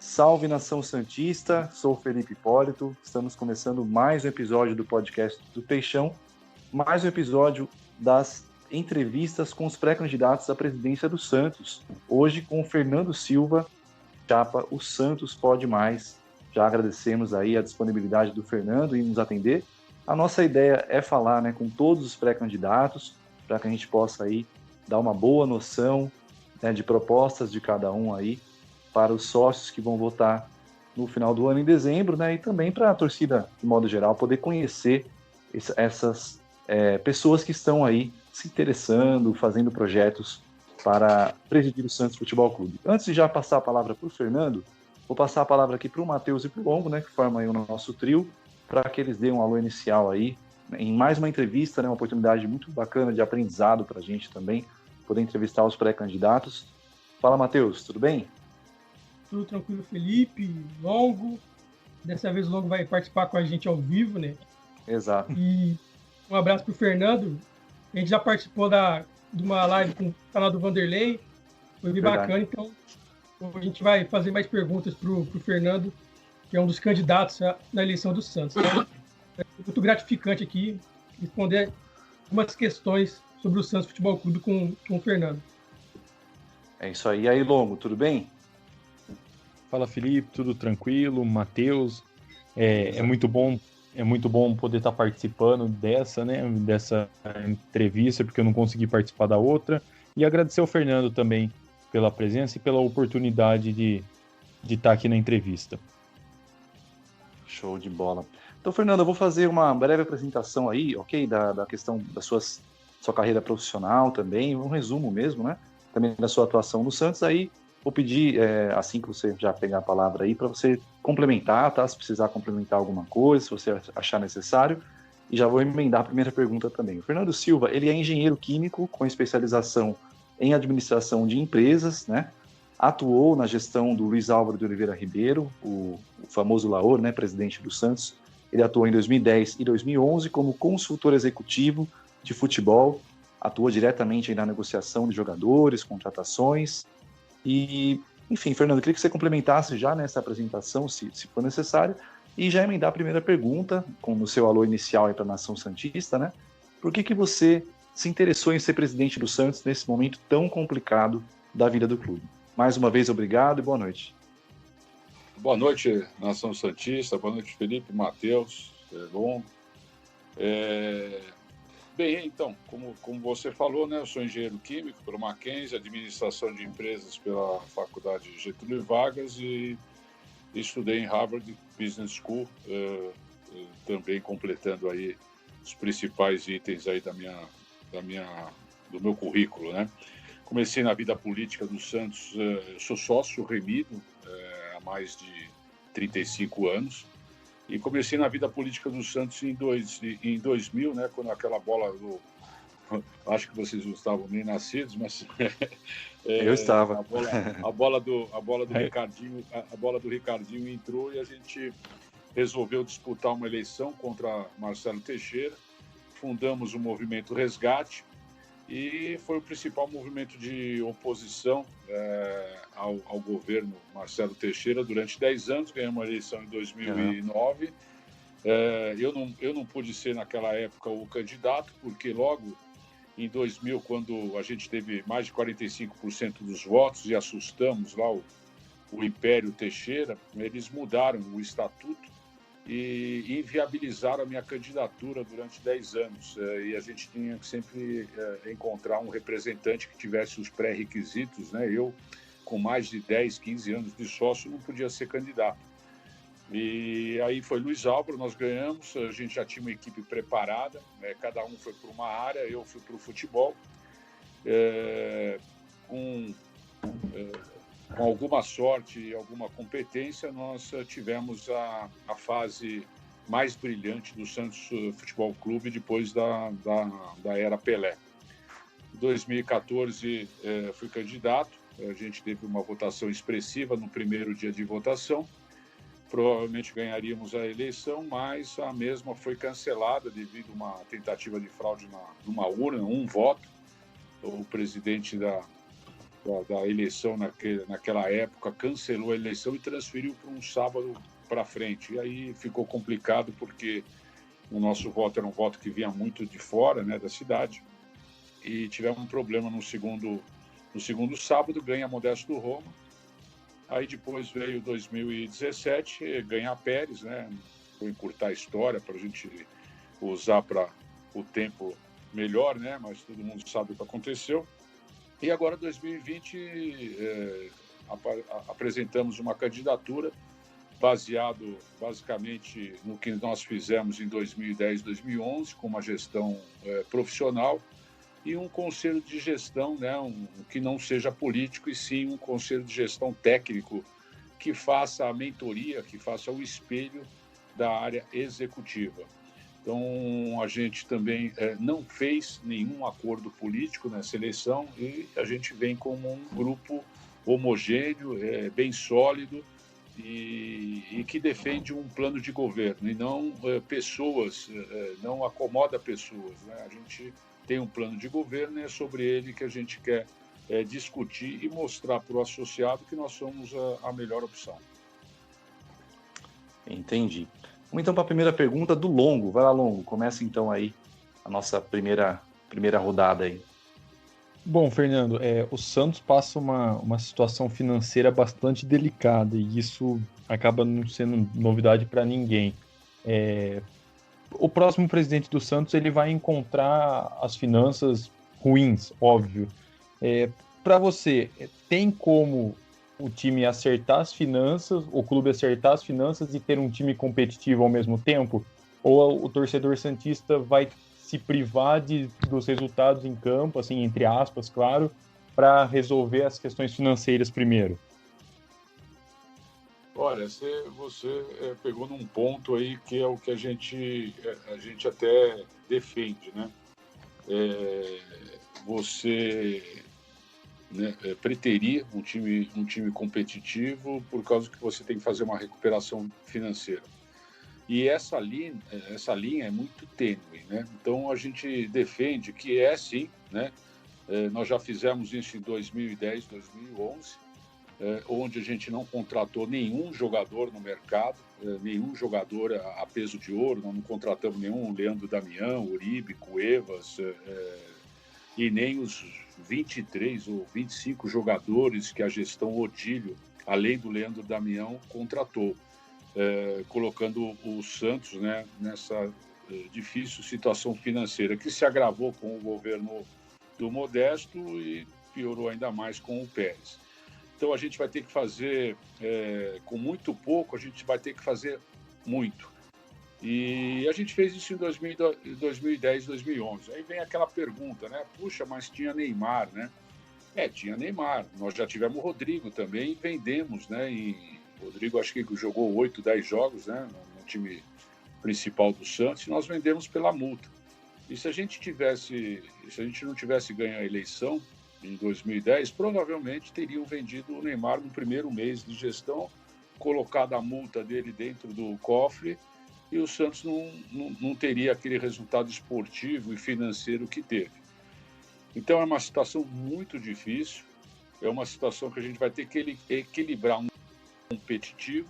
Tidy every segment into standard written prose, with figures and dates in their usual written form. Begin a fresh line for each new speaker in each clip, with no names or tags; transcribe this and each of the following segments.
Salve Nação Santista, sou Felipe Hipólito, estamos começando mais um episódio do podcast do Peixão, mais um episódio das entrevistas com os pré-candidatos à presidência do Santos, hoje com o Fernando Silva, chapa O Santos Pode Mais. Já agradecemos aí a disponibilidade do Fernando em nos atender. A nossa ideia é falar, com todos os pré-candidatos, para que a gente possa aí dar uma boa noção, de propostas de cada um aí, para os sócios que vão votar no final do ano, em dezembro, e também para a torcida, de modo geral, poder conhecer essas pessoas que estão aí se interessando, fazendo projetos para presidir o Santos Futebol Clube. Antes de já passar a palavra para o Fernando, vou passar a palavra aqui para o Matheus e para o Longo, que formam aí o nosso trio, para que eles deem um alô inicial aí, em mais uma entrevista, uma oportunidade muito bacana de aprendizado para a gente também, poder entrevistar os pré-candidatos. Fala, Matheus, tudo bem?
Tudo tranquilo, Felipe, Longo. Dessa vez o Longo vai participar com a gente ao vivo,
Exato.
E um abraço para o Fernando. A gente já participou de uma live com o canal do Vanderlei. Foi bem bacana, então a gente vai fazer mais perguntas para o Fernando, que é um dos candidatos na eleição do Santos. É muito gratificante aqui responder algumas questões sobre o Santos Futebol Clube com o Fernando.
É isso aí. E aí, Longo, tudo bem?
Fala, Felipe, tudo tranquilo? Matheus, é muito bom poder estar participando dessa entrevista, porque eu não consegui participar da outra. E agradecer ao Fernando também pela presença e pela oportunidade de estar aqui na entrevista.
Show de bola. Então, Fernando, eu vou fazer uma breve apresentação aí, ok? Da questão da sua carreira profissional também, um resumo mesmo, também da sua atuação no Santos. Aí vou pedir, assim que você já pegar a palavra aí, para você complementar, tá? Se precisar complementar alguma coisa, se você achar necessário. E já vou emendar a primeira pergunta também. O Fernando Silva, ele é engenheiro químico com especialização em administração de empresas, Atuou na gestão do Luiz Álvaro de Oliveira Ribeiro, o famoso Laor, presidente do Santos. Ele atuou em 2010 e 2011 como consultor executivo de futebol, atuou diretamente aí na negociação de jogadores, contratações. E, enfim, Fernando, eu queria que você complementasse já nessa apresentação, se for necessário, e já emendar a primeira pergunta, com o seu alô inicial aí para a Nação Santista, Por que você se interessou em ser presidente do Santos nesse momento tão complicado da vida do clube? Mais uma vez, obrigado e boa noite.
Boa noite, Nação Santista. Boa noite, Felipe, Matheus, Longo. Bem, então, como você falou, eu sou engenheiro químico pelo Mackenzie, administração de empresas pela Faculdade Getúlio Vargas e estudei em Harvard Business School, também completando aí os principais itens aí do meu currículo, Comecei na vida política do Santos, eu sou sócio remido há mais de 35 anos, e comecei na vida política do Santos em 2000, quando aquela bola do... Acho que vocês não estavam nem nascidos, mas...
Eu estava.
A bola do Ricardinho entrou e a gente resolveu disputar uma eleição contra Marcelo Teixeira. Fundamos o movimento Resgate, e foi o principal movimento de oposição ao governo Marcelo Teixeira durante 10 anos. Ganhamos a eleição em 2009. Eu não pude ser naquela época o candidato, porque logo em 2000, quando a gente teve mais de 45% dos votos e assustamos lá o Império Teixeira, eles mudaram o estatuto e inviabilizaram a minha candidatura durante 10 anos. E a gente tinha que sempre encontrar um representante que tivesse os pré-requisitos. Eu, com mais de 10, 15 anos de sócio, não podia ser candidato. E aí foi Luiz Álvaro, nós ganhamos, a gente já tinha uma equipe preparada, cada um foi para uma área, eu fui para o futebol. Com alguma sorte e alguma competência, nós tivemos a fase mais brilhante do Santos Futebol Clube depois da era Pelé. Em 2014, fui candidato, a gente teve uma votação expressiva no primeiro dia de votação, provavelmente ganharíamos a eleição, mas a mesma foi cancelada devido a uma tentativa de fraude numa urna, um voto. O presidente da eleição naquela época, cancelou a eleição e transferiu para um sábado para frente. E aí ficou complicado porque o nosso voto era um voto que vinha muito de fora, né, da cidade, e tivemos um problema no segundo sábado, ganha Modesto Roma. Aí depois veio 2017, ganhar Pérez, né? Vou encurtar a história para a gente usar para o tempo melhor, né? Mas todo mundo sabe o que aconteceu. E agora, 2020, apresentamos uma candidatura baseado basicamente no que nós fizemos em 2010, 2011, com uma gestão profissional e um conselho de gestão, né, que não seja político, e sim um conselho de gestão técnico que faça a mentoria, que faça o espelho da área executiva. Então, a gente também não fez nenhum acordo político nessa eleição e a gente vem como um grupo homogêneo, bem sólido e que defende um plano de governo e não pessoas, não acomoda pessoas, né? A gente tem um plano de governo e é sobre ele que a gente quer discutir e mostrar para o associado que nós somos a melhor opção.
Entendi. Vamos então para a primeira pergunta do Longo. Vai lá, Longo. Começa então aí a nossa primeira rodada aí.
Bom, Fernando, o Santos passa uma situação financeira bastante delicada e isso acaba não sendo novidade para ninguém. O próximo presidente do Santos ele vai encontrar as finanças ruins, óbvio. Para você, tem como o time acertar as finanças, o clube acertar as finanças e ter um time competitivo ao mesmo tempo? Ou o torcedor santista vai se privar dos resultados em campo, assim, entre aspas, claro, para resolver as questões financeiras primeiro?
Olha, você pegou num ponto aí que é o que a gente até defende, né? Você, né, preteria um time competitivo por causa que você tem que fazer uma recuperação financeira. E essa linha é muito tênue, né? Então a gente defende que sim, né? Nós já fizemos isso em 2010, 2011, onde a gente não contratou nenhum jogador no mercado, nenhum jogador a peso de ouro, nós não contratamos nenhum Leandro Damião, Uribe, Cuevas, e nem os 23 ou 25 jogadores que a gestão Odílio, além do Leandro Damião, contratou, colocando o Santos, né, nessa difícil situação financeira que se agravou com o governo do Modesto e piorou ainda mais com o Pérez. Então, a gente vai ter que fazer, com muito pouco, a gente vai ter que fazer muito. E a gente fez isso em 2010, 2011. Aí vem aquela pergunta, né? Puxa, mas tinha Neymar, né? Tinha Neymar. Nós já tivemos o Rodrigo também e vendemos, né? O Rodrigo acho que jogou 8, 10 jogos, né? No time principal do Santos, e nós vendemos pela multa. E se a gente não tivesse ganho a eleição em 2010, provavelmente teriam vendido o Neymar no primeiro mês de gestão, colocado a multa dele dentro do cofre, e o Santos não teria aquele resultado esportivo e financeiro que teve. Então é uma situação muito difícil, é uma situação que a gente vai ter que equilibrar um competitivo,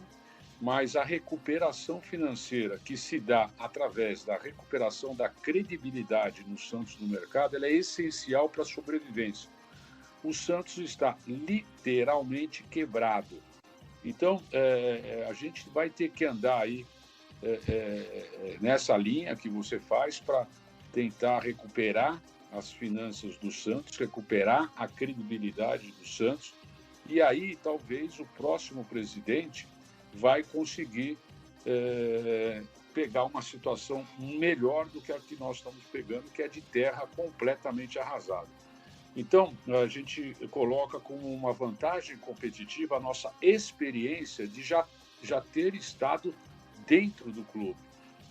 mas a recuperação financeira que se dá através da recuperação da credibilidade no Santos no mercado, ela é essencial para a sobrevivência. O Santos está literalmente quebrado. Então, a gente vai ter que andar aí nessa linha que você faz para tentar recuperar as finanças do Santos, recuperar a credibilidade do Santos, e aí talvez o próximo presidente vai conseguir pegar uma situação melhor do que a que nós estamos pegando, que é de terra completamente arrasada. Então, a gente coloca como uma vantagem competitiva a nossa experiência de já ter estado dentro do clube,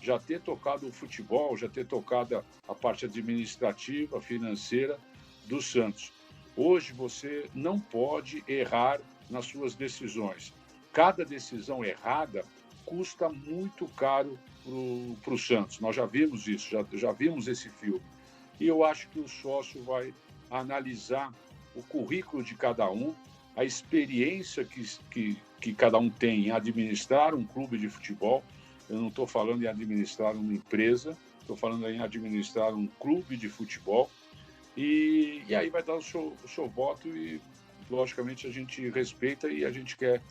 já ter tocado o futebol, já ter tocado a parte administrativa, financeira do Santos. Hoje você não pode errar nas suas decisões. Cada decisão errada custa muito caro para o Santos. Nós já vimos isso, já vimos esse filme. E eu acho que o sócio vai analisar o currículo de cada um, a experiência que cada um tem em administrar um clube de futebol. Eu não estou falando em administrar uma empresa, estou falando em administrar um clube de futebol. E aí vai dar o seu voto e, logicamente, a gente respeita e a gente quer,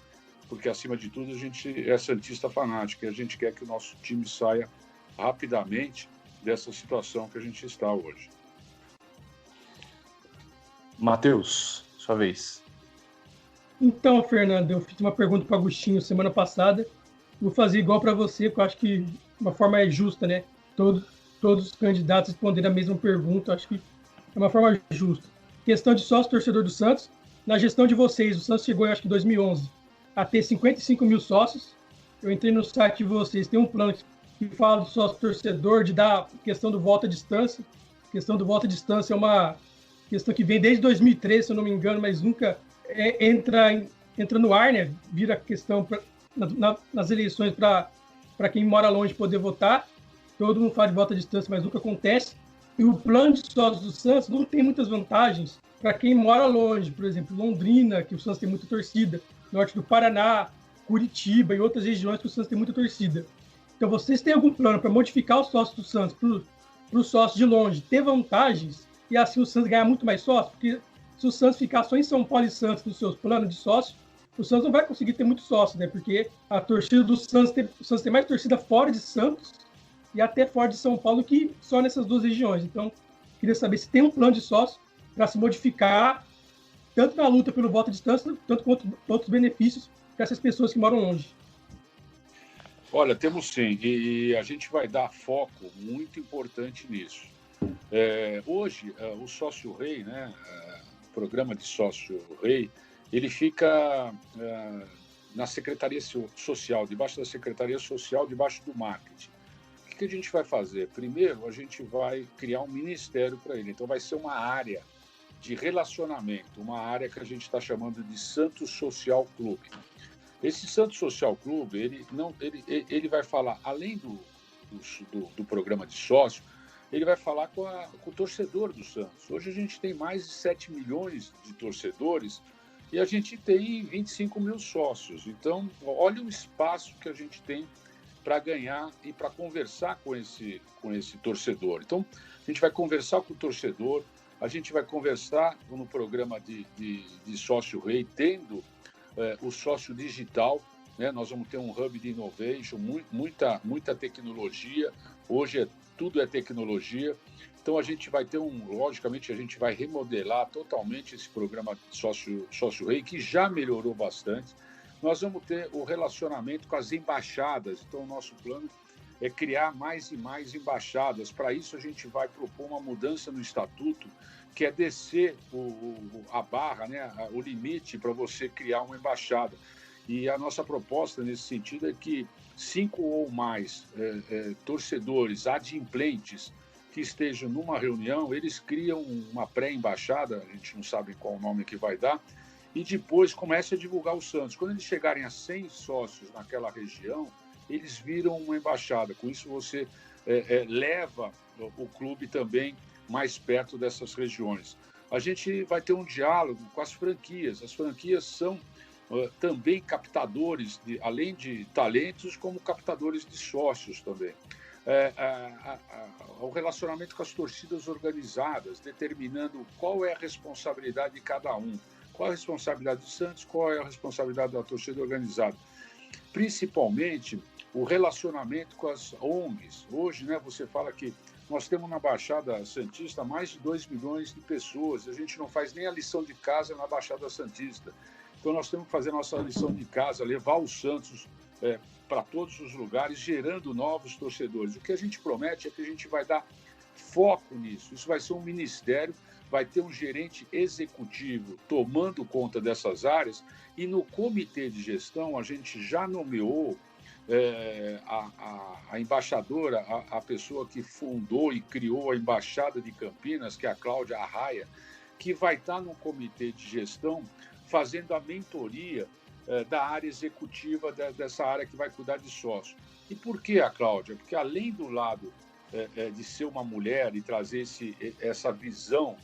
porque, acima de tudo, a gente é santista fanático e a gente quer que o nosso time saia rapidamente dessa situação que a gente está hoje.
Matheus, sua vez.
Então, Fernando, eu fiz uma pergunta para o Agostinho semana passada. Vou fazer igual para você, porque eu acho que uma forma justa, né? Todos os candidatos responderem a mesma pergunta, acho que é uma forma justa. Questão de sócio-torcedor do Santos. Na gestão de vocês, o Santos chegou, acho que em 2011, a ter 55 mil sócios. Eu entrei no site de vocês, tem um plano que fala do sócio-torcedor, de dar questão do voto à distância. A questão do voto à distância é uma questão que vem desde 2013, se eu não me engano, mas nunca entra no ar, né? Vira questão nas eleições para quem mora longe poder votar. Todo mundo fala de voto à distância, mas nunca acontece. E o plano de sócios do Santos não tem muitas vantagens para quem mora longe. Por exemplo, Londrina, que o Santos tem muita torcida, norte do Paraná, Curitiba e outras regiões que o Santos tem muita torcida. Então, vocês têm algum plano para modificar os sócios do Santos para os sócios de longe ter vantagens e assim o Santos ganhar muito mais sócios? Porque se o Santos ficar só em São Paulo e Santos nos seus planos de sócio, o Santos não vai conseguir ter muito sócio, né? Porque a torcida do Santos o Santos tem mais torcida fora de Santos e até fora de São Paulo que só nessas duas regiões. Então, queria saber se tem um plano de sócio para se modificar tanto na luta pelo voto à distância, tanto quanto outros benefícios para essas pessoas que moram longe.
Olha, temos sim, e a gente vai dar foco muito importante nisso. Hoje, o Sócio Rei, né, o programa de Sócio Rei, ele fica na Secretaria Social, debaixo da Secretaria Social, debaixo do marketing. O que a gente vai fazer? Primeiro, a gente vai criar um ministério para ele. Então, vai ser uma área de relacionamento, uma área que a gente está chamando de Santos Social Clube. Esse Santos Social Clube, ele vai falar, além do programa de sócio, ele vai falar com o torcedor do Santos. Hoje a gente tem mais de 7 milhões de torcedores e a gente tem 25 mil sócios. Então, olha o espaço que a gente tem para ganhar e para conversar com esse torcedor. Então, a gente vai conversar com o torcedor, a gente vai conversar no programa de Sócio Rei, tendo o sócio digital, né? Nós vamos ter um hub de innovation, muita tecnologia. Hoje tudo é tecnologia. Então a gente vai ter logicamente a gente vai remodelar totalmente esse programa de Sócio Rei, que já melhorou bastante. Nós vamos ter o relacionamento com as embaixadas. Então o nosso plano é criar mais e mais embaixadas. Para isso a gente vai propor uma mudança no estatuto, que é descer a barra, né, o limite para você criar uma embaixada. E a nossa proposta nesse sentido é que 5 ou mais torcedores adimplentes que estejam numa reunião, eles criam uma pré-embaixada, a gente não sabe qual o nome que vai dar, e depois comece a divulgar o Santos. Quando eles chegarem a 100 sócios naquela região, eles viram uma embaixada. Com isso você leva o clube também mais perto dessas regiões. A gente vai ter um diálogo com as franquias. As franquias são também captadores, além de talentos, como captadores de sócios também. O relacionamento com as torcidas organizadas, determinando qual é a responsabilidade de cada um. Qual é a responsabilidade do Santos, qual é a responsabilidade da torcida organizada. Principalmente o relacionamento com as ONGs. Hoje, né, você fala que nós temos na Baixada Santista mais de 2 milhões de pessoas. A gente não faz nem a lição de casa na Baixada Santista. Então, nós temos que fazer a nossa lição de casa, levar o Santos para todos os lugares, gerando novos torcedores. O que a gente promete é que a gente vai dar foco nisso. Isso vai ser um ministério, vai ter um gerente executivo tomando conta dessas áreas e no comitê de gestão a gente já nomeou a embaixadora, a pessoa que fundou e criou a Embaixada de Campinas, que é a Cláudia Arraia, que vai estar no comitê de gestão fazendo a mentoria da área executiva dessa área que vai cuidar de sócio. E por que a Cláudia? Porque além do lado de ser uma mulher e trazer essa visão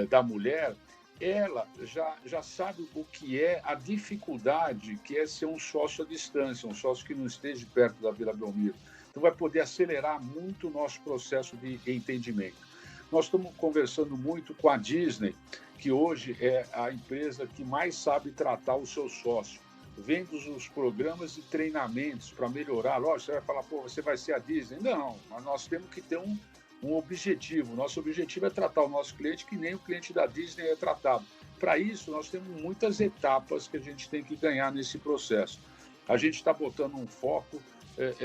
da mulher, ela já sabe o que é a dificuldade que é ser um sócio à distância, um sócio que não esteja perto da Vila Belmiro. Então, vai poder acelerar muito o nosso processo de entendimento. Nós estamos conversando muito com a Disney, que hoje é a empresa que mais sabe tratar o seu sócio, vendo os programas e treinamentos para melhorar. Lógico, você vai falar, pô, você vai ser a Disney. Não, mas nós temos que ter um objetivo. Nosso objetivo é tratar o nosso cliente que nem o cliente da Disney é tratado. Para isso, nós temos muitas etapas que a gente tem que ganhar nesse processo. A gente está botando um foco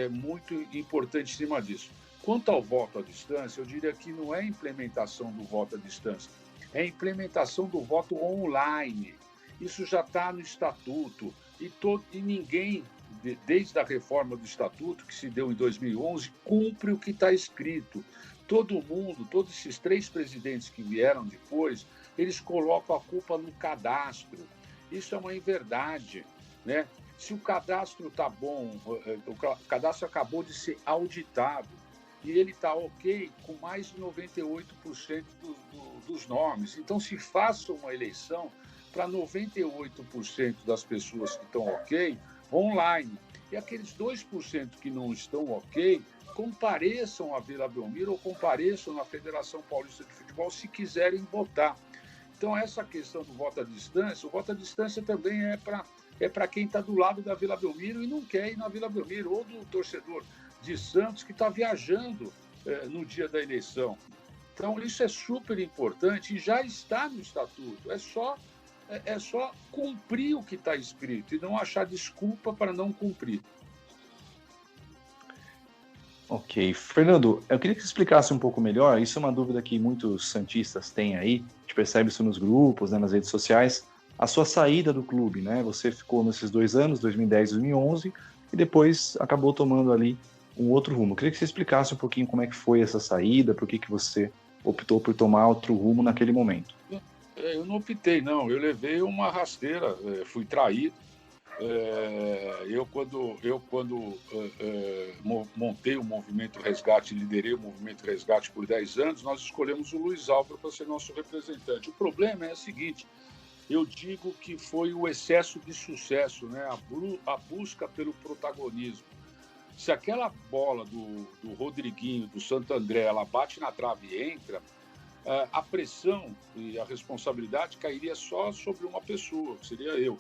muito importante em cima disso. Quanto ao voto à distância, eu diria que não é a implementação do voto à distância, é a implementação do voto online. Isso já está no Estatuto e ninguém, desde a reforma do Estatuto, que se deu em 2011, cumpre o que está escrito. Todo mundo, todos esses 3 presidentes que vieram depois, eles colocam a culpa no cadastro. Isso é uma inverdade, né? Se o cadastro está bom, o cadastro acabou de ser auditado e ele está ok com mais de 98% dos nomes. Então, se faça uma eleição para 98% das pessoas que estão ok, online. E aqueles 2% que não estão ok, compareçam à Vila Belmiro ou compareçam na Federação Paulista de Futebol se quiserem votar. Então, essa questão do voto à distância, o voto à distância também é para quem está do lado da Vila Belmiro e não quer ir na Vila Belmiro, ou do torcedor de Santos que está viajando no dia da eleição. Então, isso é super importante e já está no Estatuto. É só cumprir o que está escrito e não achar desculpa para não cumprir.
Ok. Fernando, eu queria que você explicasse um pouco melhor, isso é uma dúvida que muitos santistas têm aí, a gente percebe isso nos grupos, né, nas redes sociais, a sua saída do clube, né? Você ficou nesses 2 anos, 2010 e 2011, e depois acabou tomando ali um outro rumo. Eu queria que você explicasse um pouquinho como é que foi essa saída, por que você optou por tomar outro rumo naquele momento.
Eu não optei, não. Eu levei uma rasteira, fui traído. Eu, quando montei o Movimento Resgate, liderei o Movimento Resgate por 10 anos, nós escolhemos o Luiz Álvaro para ser nosso representante. O problema é o seguinte, eu digo que foi o excesso de sucesso, né? A busca pelo protagonismo. Se aquela bola do Rodriguinho, do Santo André, ela bate na trave e entra, a pressão e a responsabilidade cairia só sobre uma pessoa, que seria eu.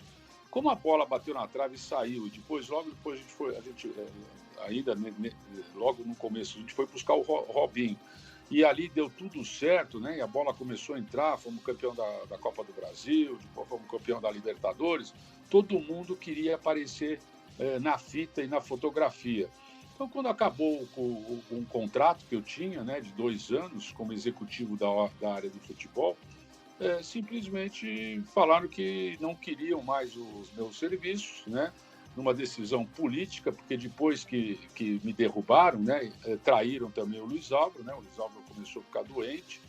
Como a bola bateu na trave e saiu, e logo depois logo no começo, a gente foi buscar o Robinho. E ali deu tudo certo, né? E a bola começou a entrar, fomos campeão da Copa do Brasil, depois fomos campeão da Libertadores. Todo mundo queria aparecer na fita e na fotografia. Então, quando acabou um contrato que eu tinha, né, de 2 anos como executivo da área de futebol, simplesmente falaram que não queriam mais os meus serviços, né, numa decisão política, porque depois que me derrubaram, né, traíram também o Luiz Álvaro, né, o Luiz Álvaro começou a ficar doente,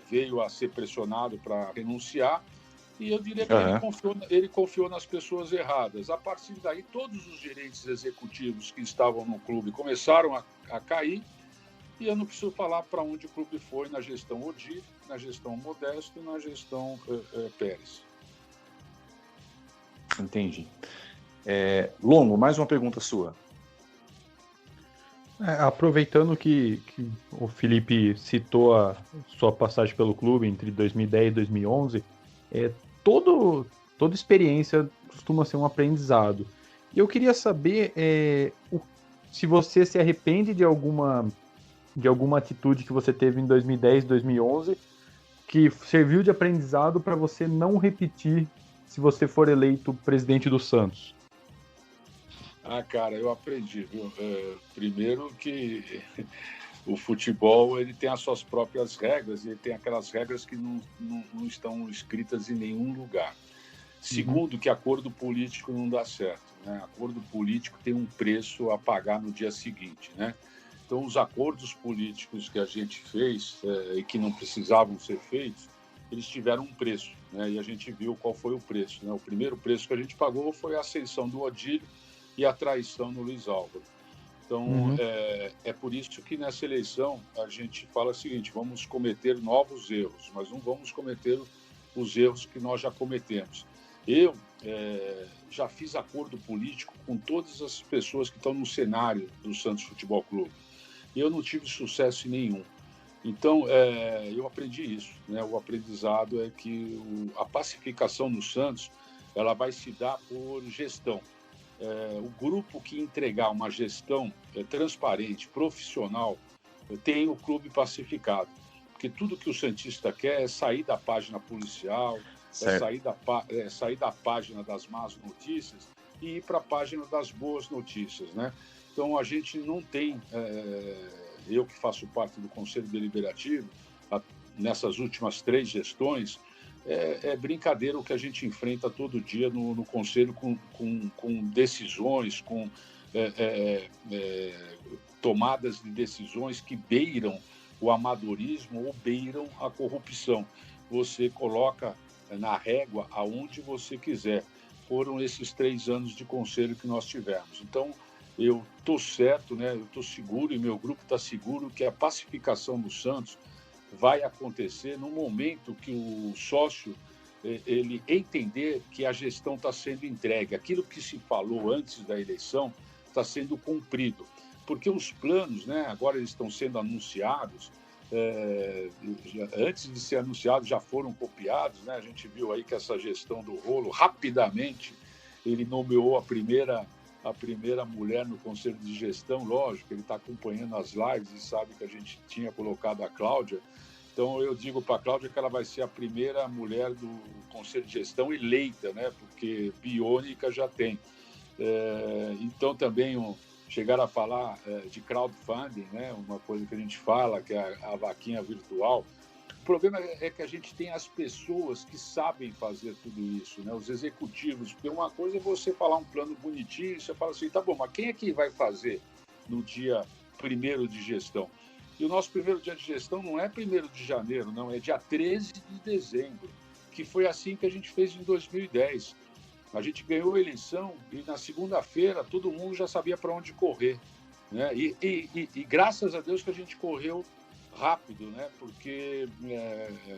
veio a ser pressionado para renunciar, e eu diria que ele confiou nas pessoas erradas. A partir daí, todos os gerentes executivos que estavam no clube começaram a cair, e eu não preciso falar para onde o clube foi na gestão Odir, na gestão Modesto e na gestão Pérez.
Entendi. Longo, mais uma pergunta sua.
Aproveitando que o Felipe citou a sua passagem pelo clube entre 2010 e 2011, toda experiência costuma ser um aprendizado. E eu queria saber se você se arrepende de alguma atitude que você teve em 2010, 2011, que serviu de aprendizado para você não repetir se você for eleito presidente do Santos.
Cara, eu aprendi, viu? Primeiro que o futebol ele tem as suas próprias regras e ele tem aquelas regras que não estão escritas em nenhum lugar. Segundo, que acordo político não dá certo, né? Acordo político tem um preço a pagar no dia seguinte, né? Então, os acordos políticos que a gente fez e que não precisavam ser feitos, eles tiveram um preço, né? E a gente viu qual foi o preço, né? O primeiro preço que a gente pagou foi a ascensão do Odílio e a traição no Luiz Álvaro. Então, é por isso que nessa eleição a gente fala o seguinte: vamos cometer novos erros, mas não vamos cometer os erros que nós já cometemos. Eu já fiz acordo político com todas as pessoas que estão no cenário do Santos Futebol Clube. E eu não tive sucesso em nenhum. Então, eu aprendi isso, né? O aprendizado é que a pacificação no Santos ela vai se dar por gestão. O grupo que entregar uma gestão transparente, profissional, tem o clube pacificado. Porque tudo que o santista quer é sair da página policial, sair da página das más notícias e ir para a página das boas notícias, né? Então, a gente não tem... eu que faço parte do Conselho Deliberativo, nessas últimas 3 gestões, é brincadeira o que a gente enfrenta todo dia no Conselho com decisões, com tomadas de decisões que beiram o amadorismo ou beiram a corrupção. Você coloca na régua aonde você quiser. Foram esses 3 anos de conselho que nós tivemos. Então, eu estou certo, né? Eu estou seguro e meu grupo está seguro que a pacificação do Santos vai acontecer no momento que o sócio ele entender que a gestão está sendo entregue. Aquilo que se falou antes da eleição está sendo cumprido. Porque os planos, né, agora eles estão sendo anunciados, antes de ser anunciados já foram copiados, né? A gente viu aí que essa gestão do Rolo, rapidamente, ele nomeou a primeira mulher no Conselho de Gestão. Lógico, ele está acompanhando as lives e sabe que a gente tinha colocado a Cláudia. Então, eu digo para a Cláudia que ela vai ser a primeira mulher do Conselho de Gestão eleita, né? Porque biônica já tem. Então, também chegaram a falar de crowdfunding, né? Uma coisa que a gente fala, que é a vaquinha virtual. O problema é que a gente tem as pessoas que sabem fazer tudo isso, né? Os executivos, porque uma coisa é você falar um plano bonitinho, você fala assim, tá bom, mas quem é que vai fazer no dia 1º de gestão? E o nosso primeiro dia de gestão não é 1º de janeiro, não, é dia 13 de dezembro, que foi assim que a gente fez em 2010. A gente ganhou a eleição e na segunda-feira todo mundo já sabia para onde correr, né? E graças a Deus que a gente correu rápido, né? Porque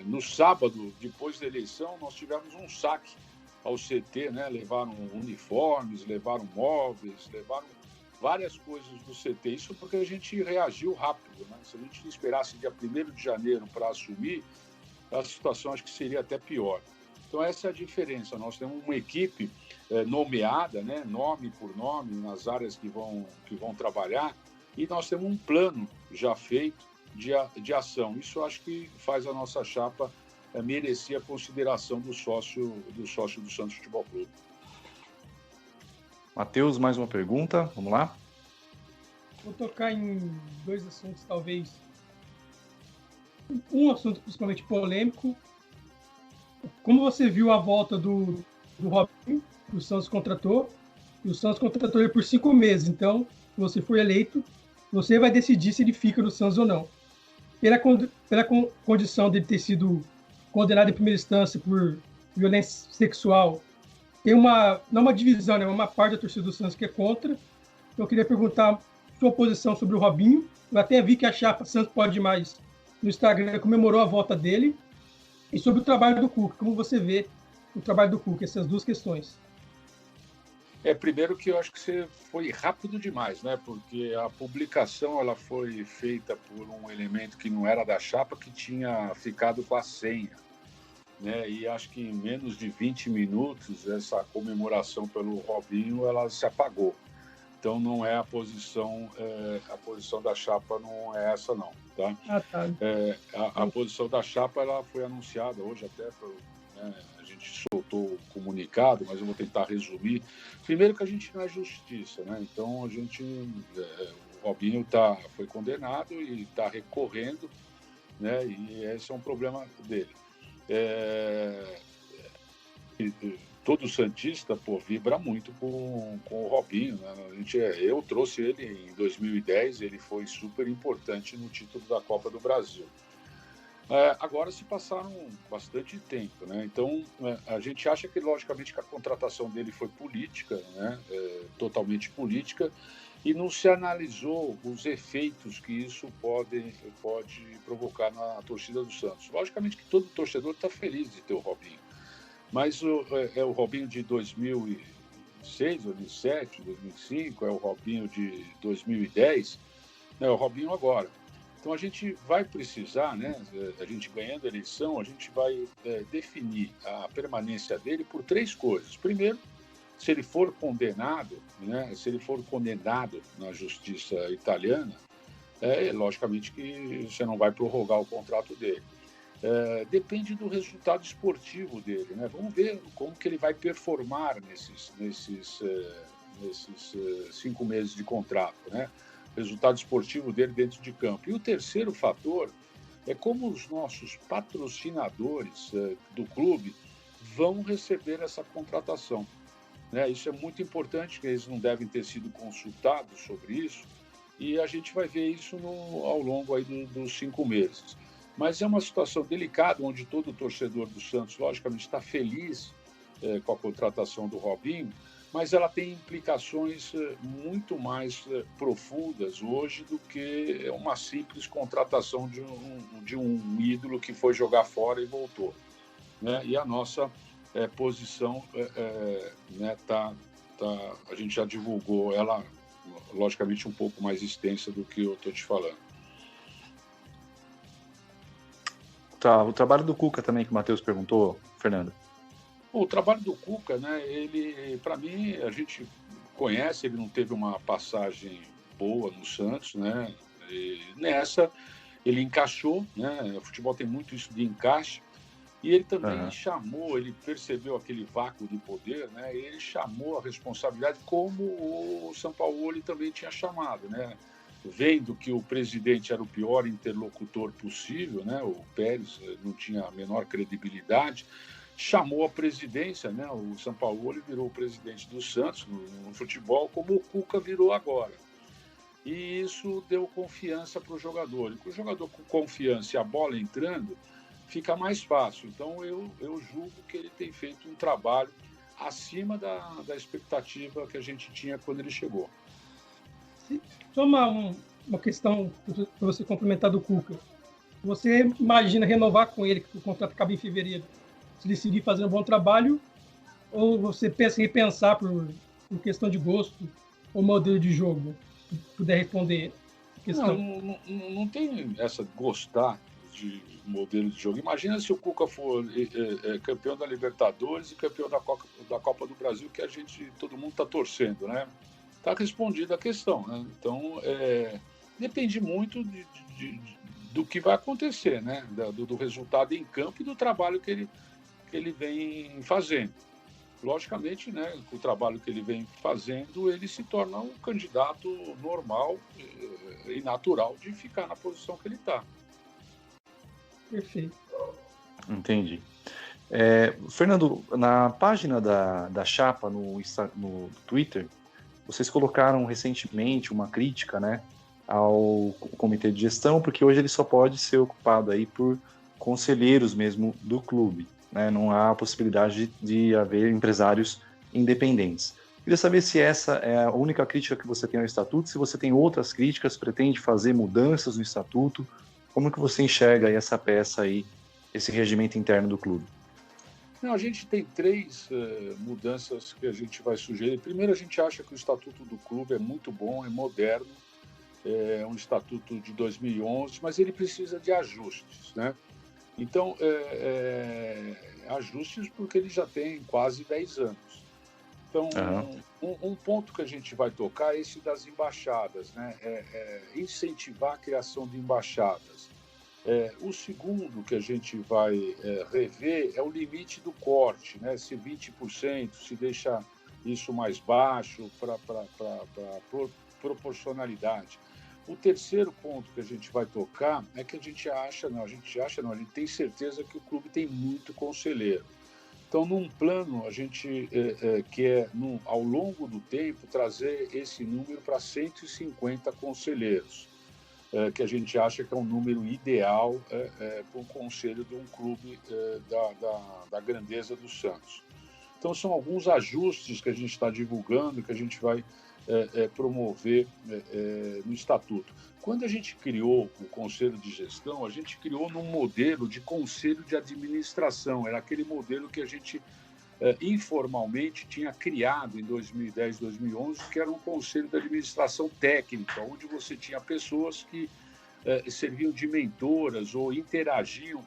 no sábado, depois da eleição, nós tivemos um saque ao CT, né? Levaram uniformes, levaram móveis, levaram várias coisas do CT. Isso porque a gente reagiu rápido, né? Se a gente esperasse dia 1º de janeiro para assumir, a situação acho que seria até pior. Então, essa é a diferença. Nós temos uma equipe nomeada, né? Nome por nome, nas áreas que vão trabalhar, e nós temos um plano já feito de ação. Isso acho que faz a nossa chapa merecer a consideração do sócio do Santos Futebol Clube.
Matheus, mais uma pergunta, vamos lá?
Vou tocar em 2 assuntos, talvez. Um assunto principalmente polêmico. Como você viu a volta do Robinho, que o Santos contratou, e o Santos contratou ele por 5 meses, então, se você for eleito, você vai decidir se ele fica no Santos ou não. Pela condição dele ter sido condenado em primeira instância por violência sexual, tem não uma divisão, né, uma parte da torcida do Santos que é contra. Então eu queria perguntar sua posição sobre o Robinho. Eu até vi que a chapa Santos Pode Mais no Instagram comemorou a volta dele. E sobre o trabalho do Cuca, como você vê o trabalho do Cuca, essas 2 questões?
Primeiro que eu acho que você foi rápido demais, né? Porque a publicação ela foi feita por um elemento que não era da chapa, que tinha ficado com a senha, né? E acho que em menos de 20 minutos essa comemoração pelo Robinho ela se apagou. Então não é a posição da chapa não é essa não, tá?
Tá.
A posição da chapa ela foi anunciada hoje até né? A gente soltou o comunicado, mas eu vou tentar resumir. Primeiro que a gente não é justiça, né? Então a gente, o Robinho foi condenado e está recorrendo, né? E esse é um problema dele. Todo santista vibra muito com o Robinho, né? Eu trouxe ele em 2010, ele foi super importante no título da Copa do Brasil. Agora se passaram bastante tempo, né? Então a gente acha que logicamente que a contratação dele foi política, né? totalmente política, e não se analisou os efeitos que isso pode provocar na torcida do Santos. Logicamente que todo torcedor está feliz de ter o Robinho, mas o Robinho de 2006, 2007, 2005, é o Robinho de 2010, é o Robinho agora. Então a gente vai precisar, né, a gente ganhando a eleição, a gente vai definir a permanência dele por 3 coisas. Primeiro, se ele for condenado, né, se ele for condenado na justiça italiana, logicamente que você não vai prorrogar o contrato dele. Depende do resultado esportivo dele, né? Vamos ver como que ele vai performar nesses 5 meses de contrato, né? Resultado esportivo dele dentro de campo. E o terceiro fator é como os nossos patrocinadores do clube vão receber essa contratação. Né? Isso é muito importante, que eles não devem ter sido consultados sobre isso, e a gente vai ver isso ao longo aí dos 5 meses. Mas é uma situação delicada, onde todo torcedor do Santos, logicamente, está feliz com a contratação do Robinho, mas ela tem implicações muito mais profundas hoje do que uma simples contratação de um ídolo que foi jogar fora e voltou. Né? E a nossa posição, né, a gente já divulgou ela, logicamente, um pouco mais extensa do que eu estou te falando.
Tá, o trabalho do Cuca também, que o Matheus perguntou, Fernando.
O trabalho do Cuca, né, ele, para mim, a gente conhece, ele não teve uma passagem boa no Santos, né? E nessa ele encaixou, né? O futebol tem muito isso de encaixe. E ele também chamou, ele percebeu aquele vácuo de poder, né? E ele chamou a responsabilidade, como o Sampaoli também tinha chamado, né? Vendo que o presidente era o pior interlocutor possível, né? O Pérez não tinha a menor credibilidade, chamou a presidência, né? O Sampaoli virou o presidente do Santos no futebol, como o Cuca virou agora. E isso deu confiança para o jogador. E com o jogador com confiança e a bola entrando, fica mais fácil. Então, eu julgo que ele tem feito um trabalho acima da expectativa que a gente tinha quando ele chegou.
Só uma questão para você complementar do Cuca. Você imagina renovar com ele, que o contrato acaba em fevereiro, se ele seguir fazendo um bom trabalho, ou você pensa em repensar por questão de gosto ou modelo de jogo? Se puder responder essa questão.
Não tem essa de gostar de modelo de jogo. Imagina se o Cuca for campeão da Libertadores e campeão da Copa do Brasil, que todo mundo está torcendo, né? Está respondida a questão, né? Então, depende muito do que vai acontecer, né? Do resultado em campo e do trabalho que ele vem fazendo. Logicamente, né, com o trabalho que ele vem fazendo, ele se torna um candidato normal e natural de ficar na posição que ele está.
Perfeito.
Entendi. Fernando, na página da Chapa no Twitter, vocês colocaram recentemente uma crítica, né, ao comitê de gestão, porque hoje ele só pode ser ocupado aí por conselheiros mesmo do clube, né? Não há a possibilidade de haver empresários independentes. Queria saber se essa é a única crítica que você tem ao estatuto, se você tem outras críticas, pretende fazer mudanças no estatuto, como que você enxerga aí essa peça aí, esse regimento interno do clube?
Não, a gente tem 3 mudanças que a gente vai sugerir. Primeiro, a gente acha que o estatuto do clube é muito bom, é moderno, é um estatuto de 2011, mas ele precisa de ajustes, né? Então, ajustes porque ele já tem quase 10 anos. Então, um ponto que a gente vai tocar é esse das embaixadas, né? Incentivar a criação de embaixadas. O segundo que a gente vai rever é o limite do corte, né? Se 20%, se deixa isso mais baixo para proporcionalidade. O terceiro ponto que a gente vai tocar é que a gente tem certeza que o clube tem muito conselheiro. Então, num plano, a gente quer, ao longo do tempo, trazer esse número para 150 conselheiros, que a gente acha que é um número ideal para um conselho de um clube da grandeza do Santos. Então, são alguns ajustes que a gente está divulgando, que a gente vai promover no Estatuto. Quando a gente criou o Conselho de Gestão, a gente criou num modelo de Conselho de Administração. Era aquele modelo que a gente informalmente tinha criado em 2010, 2011, que era um Conselho de Administração Técnica, onde você tinha pessoas que serviam de mentoras ou interagiam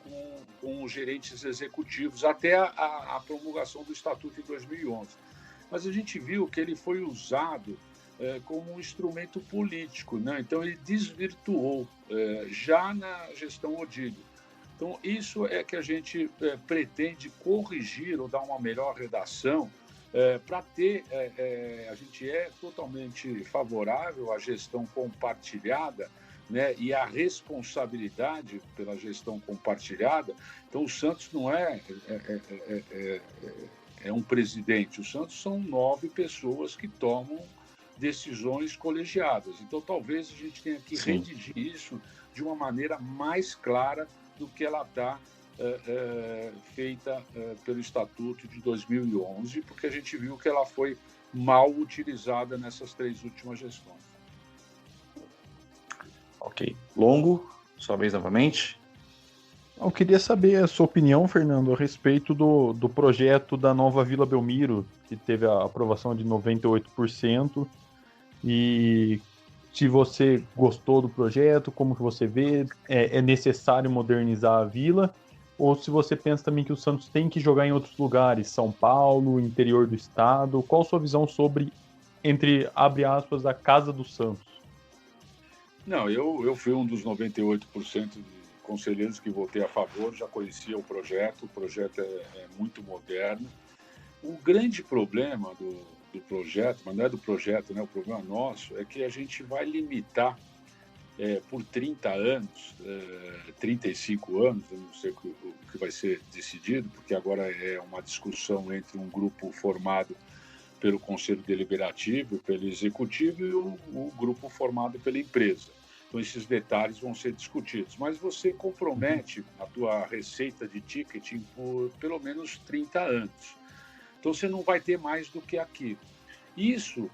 com os gerentes executivos até a promulgação do Estatuto em 2011. Mas a gente viu que ele foi usado como um instrumento político, né? Então ele desvirtuou já na gestão Odílio. Então isso é que a gente pretende corrigir ou dar uma melhor redação para ter, a gente é totalmente favorável à gestão compartilhada, né, e a responsabilidade pela gestão compartilhada. Então o Santos não é um presidente, o Santos são 9 pessoas que tomam decisões colegiadas. Então, talvez a gente tenha que redigir isso de uma maneira mais clara do que ela está feita pelo Estatuto de 2011, porque a gente viu que ela foi mal utilizada nessas 3 últimas gestões.
Ok. Longo, sua vez novamente.
Eu queria saber a sua opinião, Fernando, a respeito do projeto da nova Vila Belmiro, que teve a aprovação de 98%, e se você gostou do projeto, como que você vê, é necessário modernizar a vila, ou se você pensa também que o Santos tem que jogar em outros lugares, São Paulo, interior do estado. Qual a sua visão sobre, abre aspas, a Casa do Santos?
Não, eu fui um dos 98% de conselheiros que votei a favor, já conhecia o projeto é muito moderno. O grande problema do projeto, mas não é do projeto, né? O problema nosso é que a gente vai limitar por 30 anos, 35 anos, eu não sei o que vai ser decidido, porque agora é uma discussão entre um grupo formado pelo Conselho Deliberativo, pelo Executivo e o grupo formado pela empresa. Então, esses detalhes vão ser discutidos. Mas você compromete a tua receita de ticketing por pelo menos 30 anos. Então, você não vai ter mais do que aquilo. Isso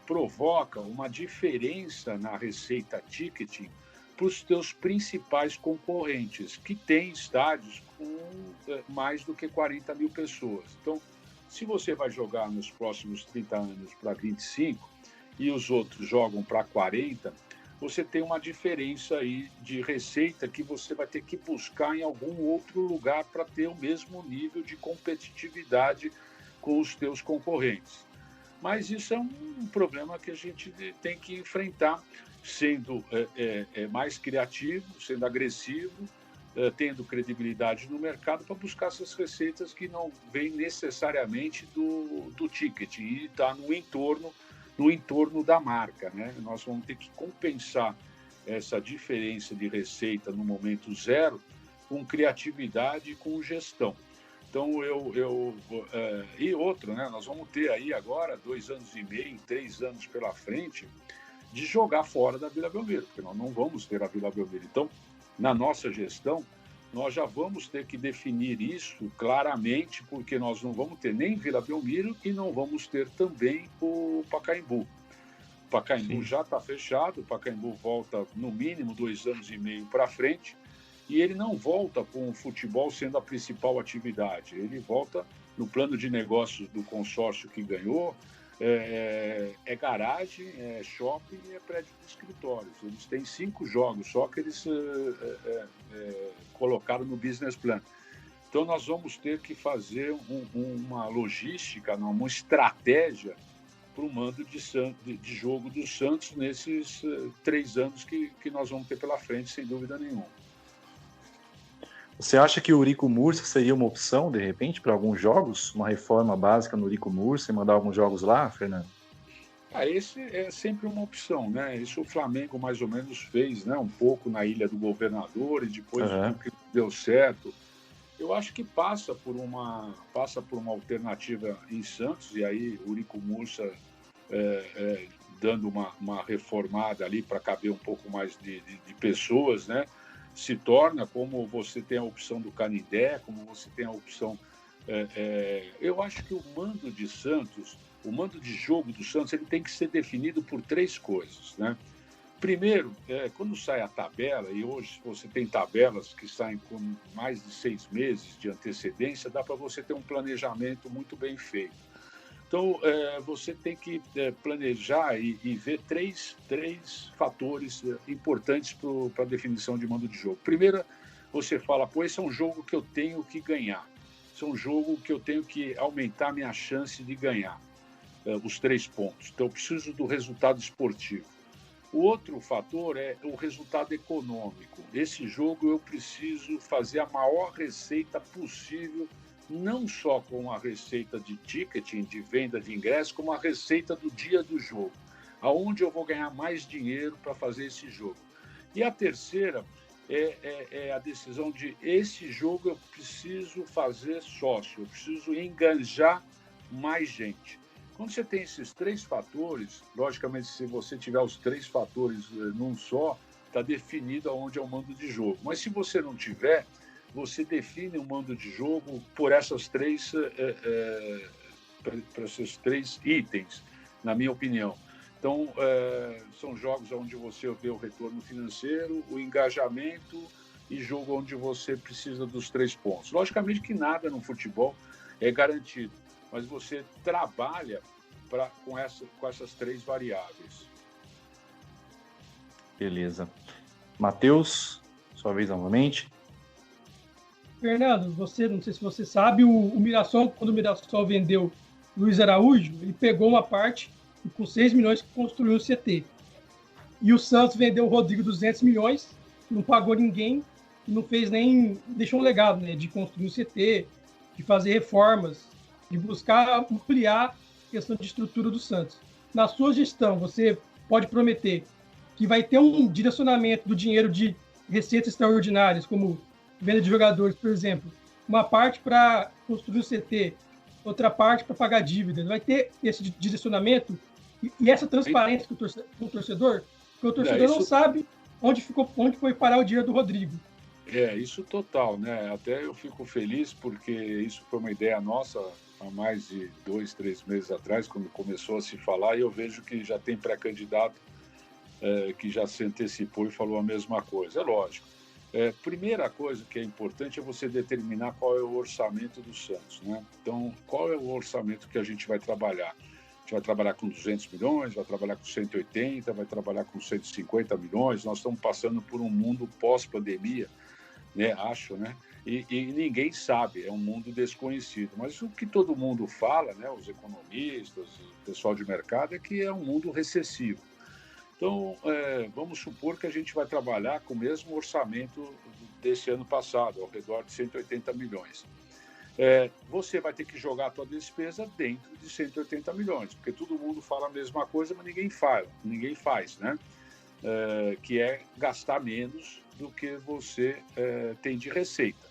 provoca uma diferença na receita ticketing para os teus principais concorrentes, que têm estádios com mais do que 40 mil pessoas. Então, se você vai jogar nos próximos 30 anos para 25 e os outros jogam para 40, você tem uma diferença aí de receita que você vai ter que buscar em algum outro lugar para ter o mesmo nível de competitividade com os teus concorrentes. Mas isso é um problema que a gente tem que enfrentar, sendo mais criativo, sendo agressivo, tendo credibilidade no mercado para buscar essas receitas que não vêm necessariamente do ticket e está no entorno da marca, né? Nós vamos ter que compensar essa diferença de receita no momento zero com criatividade e com gestão. Então, e outro, né? Nós vamos ter aí agora 2 anos e meio, 3 anos pela frente de jogar fora da Vila Belmiro, porque nós não vamos ter a Vila Belmiro. Então, na nossa gestão, nós já vamos ter que definir isso claramente, porque nós não vamos ter nem Vila Belmiro e não vamos ter também o Pacaembu. O Pacaembu já está fechado, o Pacaembu volta no mínimo 2 anos e meio para frente, e ele não volta com o futebol sendo a principal atividade, ele volta no plano de negócios do consórcio que ganhou, garagem, é shopping e é prédio de escritórios. Eles têm 5 jogos só que eles colocaram no business plan. Então nós vamos ter que fazer uma logística, uma estratégia para o mando de jogo do Santos nesses 3 anos que nós vamos ter pela frente, sem dúvida nenhuma.
Você acha que o Eurico Mursa seria uma opção, de repente, para alguns jogos? Uma reforma básica no Eurico Mursa e mandar alguns jogos lá, Fernando?
Esse é sempre uma opção, né? Isso o Flamengo mais ou menos fez, né? Um pouco na Ilha do Governador e depois que deu certo. Eu acho que passa por uma alternativa em Santos, e aí o Eurico Mursa dando uma reformada ali para caber um pouco mais de pessoas, né? Se torna, como você tem a opção do Canindé, como você tem a opção Eu acho que o mando de Santos, o mando de jogo do Santos, ele tem que ser definido por 3 coisas, né? Primeiro, quando sai a tabela, e hoje você tem tabelas que saem com mais de 6 meses de antecedência, dá para você ter um planejamento muito bem feito. Então, você tem que planejar e ver três fatores importantes para a definição de mando de jogo. Primeiro, você fala, pô, esse é um jogo que eu tenho que ganhar. Esse é um jogo que eu tenho que aumentar a minha chance de ganhar os 3 pontos. Então, eu preciso do resultado esportivo. O outro fator é o resultado econômico. Esse jogo eu preciso fazer a maior receita possível, não só com a receita de ticketing, de venda de ingresso, como a receita do dia do jogo, aonde eu vou ganhar mais dinheiro para fazer esse jogo. E a terceira é a decisão de esse jogo eu preciso fazer sócio, eu preciso enganjar mais gente. Quando você tem esses 3 fatores, logicamente, se você tiver os 3 fatores num só, está definido aonde é o mando de jogo. Mas se você não tiver, você define o mando de jogo por esses 3 itens, na minha opinião. Então, são jogos onde você vê o retorno financeiro, o engajamento e jogo onde você precisa dos 3 pontos. Logicamente que nada no futebol é garantido, mas você trabalha com essas 3 variáveis.
Beleza. Matheus, sua vez novamente.
Fernando, não sei se você sabe, o Mirassol, quando o Mirassol vendeu Luiz Araújo, ele pegou uma parte e com 6 milhões construiu o CT. E o Santos vendeu o Rodrigo 200 milhões, não pagou ninguém, não fez nem... deixou um legado, né, de construir o CT, de fazer reformas, de buscar ampliar a questão de estrutura do Santos. Na sua gestão, você pode prometer que vai ter um direcionamento do dinheiro de receitas extraordinárias, como venda de jogadores, por exemplo, uma parte para construir o CT, outra parte para pagar dívidas. Vai ter esse direcionamento e essa transparência com o torcedor, porque o torcedor não sabe onde foi parar o dinheiro do Rodrigo.
Isso total, né? Até eu fico feliz porque isso foi uma ideia nossa há mais de 2, 3 meses atrás, quando começou a se falar, e eu vejo que já tem pré-candidato que já se antecipou e falou a mesma coisa. É lógico. Primeira coisa que é importante é você determinar qual é o orçamento do Santos, né? Então, qual é o orçamento que a gente vai trabalhar? A gente vai trabalhar com 200 milhões, vai trabalhar com 180, vai trabalhar com 150 milhões. Nós estamos passando por um mundo pós-pandemia, né? Acho, né? E ninguém sabe, é um mundo desconhecido. Mas o que todo mundo fala, né? Os economistas, o pessoal de mercado, é que é um mundo recessivo. Então, vamos supor que a gente vai trabalhar com o mesmo orçamento desse ano passado, ao redor de 180 milhões. Você vai ter que jogar a tua despesa dentro de 180 milhões, porque todo mundo fala a mesma coisa, mas ninguém faz, né? Que é gastar menos do que você tem de receita.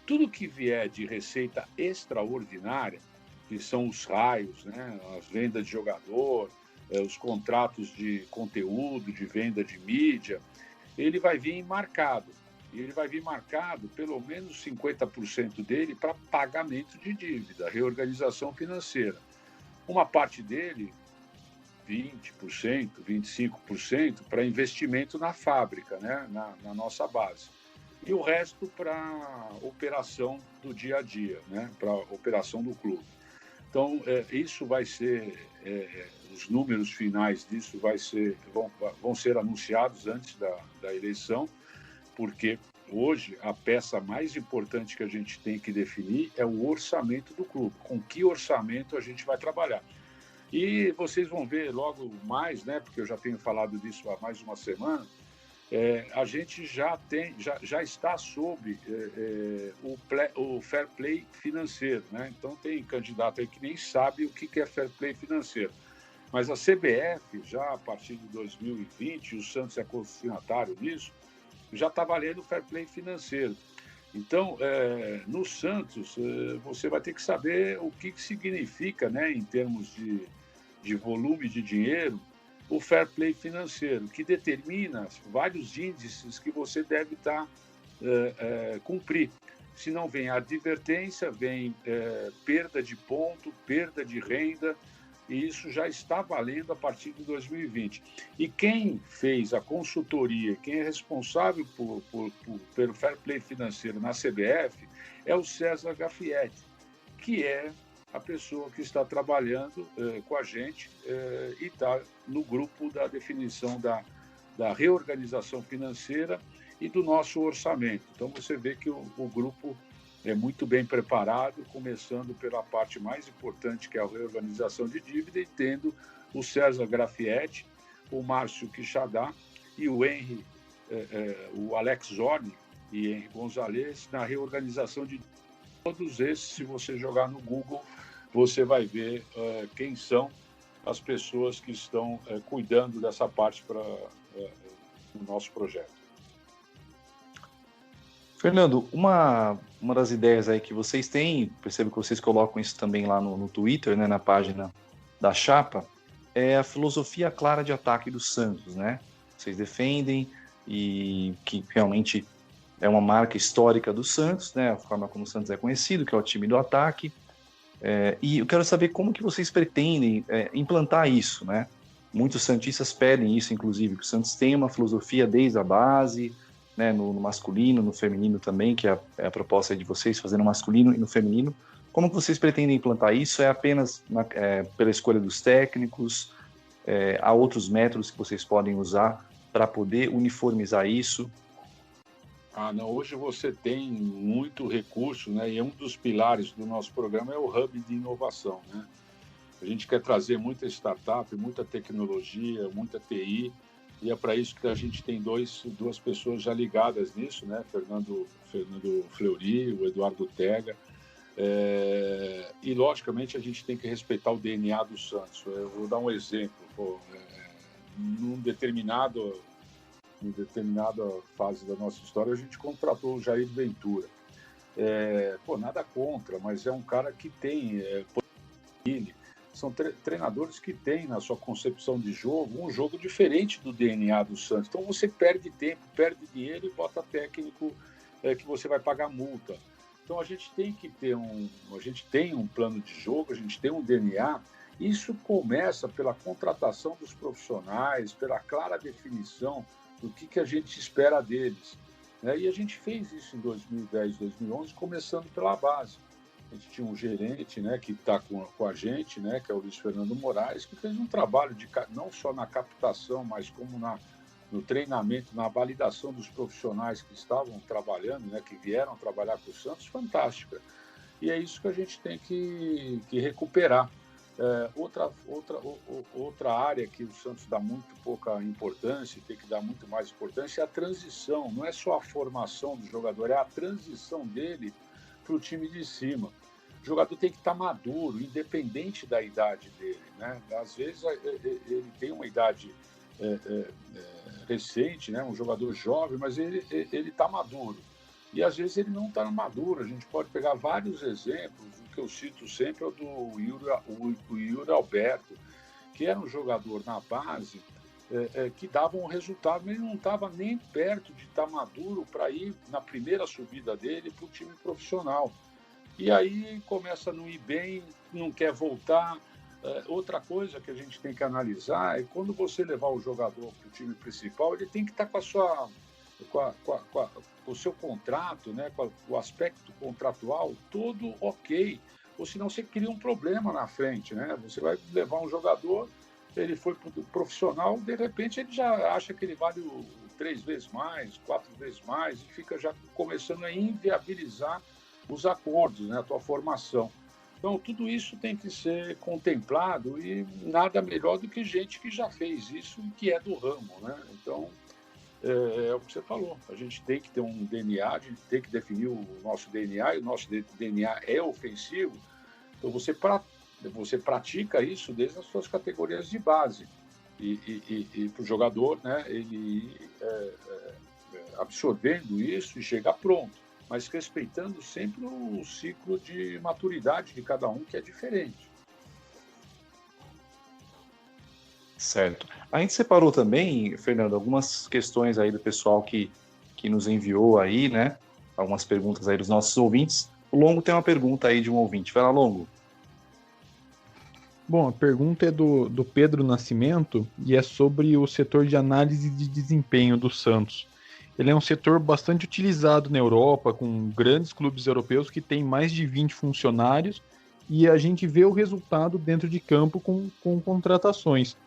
Tudo que vier de receita extraordinária, que são os raios, né? As vendas de jogador, os contratos de conteúdo, de venda de mídia, ele vai vir marcado. E ele vai vir marcado, pelo menos 50% dele, para pagamento de dívida, reorganização financeira. Uma parte dele, 20%, 25%, para investimento na fábrica, né? na nossa base. E o resto para operação do dia a dia, né? Para operação do clube. Então, isso vai ser... os números finais disso vão ser anunciados antes da eleição, porque hoje a peça mais importante que a gente tem que definir é o orçamento do clube, com que orçamento a gente vai trabalhar. E vocês vão ver logo mais, né, porque eu já tenho falado disso há mais de uma semana, a gente já está sob o fair play financeiro, né? Então tem candidato aí que nem sabe o que é fair play financeiro. Mas a CBF, já a partir de 2020, o Santos é consignatário nisso, já está valendo o fair play financeiro. Então, no Santos, você vai ter que saber o que significa, né, em termos de volume de dinheiro, o fair play financeiro, que determina vários índices que você deve cumprir. senão vem advertência, vem perda de ponto, perda de renda, e isso já está valendo a partir de 2020. E quem fez a consultoria, quem é responsável pelo fair play financeiro na CBF é o César Gaffietti, que é a pessoa que está trabalhando com a gente e está no grupo da definição da reorganização financeira e do nosso orçamento. Então, você vê que o grupo é muito bem preparado, começando pela parte mais importante, que é a reorganização de dívida, e tendo o César Gaffietti, o Márcio Quixadá e o Henry, o Alex Zorni e Henry Gonzalez na reorganização de dívida. Todos esses, se você jogar no Google, você vai ver quem são as pessoas que estão cuidando dessa parte para o nosso projeto.
Fernando, uma das ideias aí que vocês têm, percebo que vocês colocam isso também lá no Twitter, né, na página da Chapa, é a filosofia clara de ataque do Santos, né? Vocês defendem e que realmente é uma marca histórica do Santos, né? A forma como o Santos é conhecido, que é o time do ataque. E eu quero saber como que vocês pretendem implantar isso, né? Muitos santistas pedem isso, inclusive, que o Santos tenha uma filosofia desde a base, né, no masculino, no feminino também, que é a proposta de vocês, fazer no masculino e no feminino. Como que vocês pretendem implantar isso? É apenas pela escolha dos técnicos? Há outros métodos que vocês podem usar para poder uniformizar isso?
Não, hoje você tem muito recurso, né? E um dos pilares do nosso programa é o Hub de Inovação, né? A gente quer trazer muita startup, muita tecnologia, muita TI, e é para isso que a gente tem duas pessoas já ligadas nisso, né? Fernando Fleury, o Eduardo Tega. E, logicamente, a gente tem que respeitar o DNA do Santos. Eu vou dar um exemplo. Num determinada fase da nossa história, a gente contratou o Jair Ventura. Nada contra, mas é um cara que tem... São treinadores que têm na sua concepção de jogo um jogo diferente do DNA do Santos. Então você perde tempo, perde dinheiro e bota técnico que você vai pagar multa. Então a gente tem que ter a gente tem um plano de jogo, a gente tem um DNA. Isso começa pela contratação dos profissionais, pela clara definição do que a gente espera deles. E a gente fez isso em 2010, 2011, começando pela base. A gente tinha um gerente, né, que está com a gente, né, que é o Luiz Fernando Moraes, que fez um trabalho não só na captação, mas como no treinamento, na validação dos profissionais que estavam trabalhando, né, que vieram trabalhar com o Santos, fantástica. E é isso que a gente tem que recuperar. Outra área que o Santos dá muito pouca importância, tem que dar muito mais importância, é a transição. Não é só a formação do jogador, é a transição dele para o time de cima. O jogador tem que estar maduro, independente da idade dele, né? Às vezes ele tem uma idade recente, né? Um jogador jovem, mas ele está maduro. E às vezes ele não está maduro. A gente pode pegar vários exemplos. O que eu cito sempre é o do Yuri Alberto, que era um jogador na base que dava um resultado, mas ele não estava nem perto de estar maduro para ir na primeira subida dele para o time profissional. E aí começa a não ir bem, não quer voltar. Outra coisa que a gente tem que analisar é quando você levar o jogador para o time principal, ele tem que estar com o seu contrato, né, com o aspecto contratual todo ok, ou senão você cria um problema na frente, né? Você vai levar um jogador, ele foi para o profissional, de repente ele já acha que ele vale 3 vezes mais, 4 vezes mais, e fica já começando a inviabilizar os acordos, né, a tua formação. Então, tudo isso tem que ser contemplado e nada melhor do que gente que já fez isso e que é do ramo, né? Então, é o que você falou. A gente tem que ter um DNA, a gente tem que definir o nosso DNA, e o nosso DNA é ofensivo. Então, você pratica isso desde as suas categorias de base. E para o jogador, né, ele absorvendo isso e chegar pronto, mas respeitando sempre o ciclo de maturidade de cada um, que é diferente.
Certo. A gente separou também, Fernando, algumas questões aí do pessoal que nos enviou aí, né? algumas perguntas aí dos nossos ouvintes. O Longo tem uma pergunta aí de um ouvinte. Vai lá, Longo.
Bom, a pergunta é do Pedro Nascimento e é sobre o setor de análise de desempenho do Santos. Ele é um setor bastante utilizado na Europa, com grandes clubes europeus que têm mais de 20 funcionários, e a gente vê o resultado dentro de campo com contratações.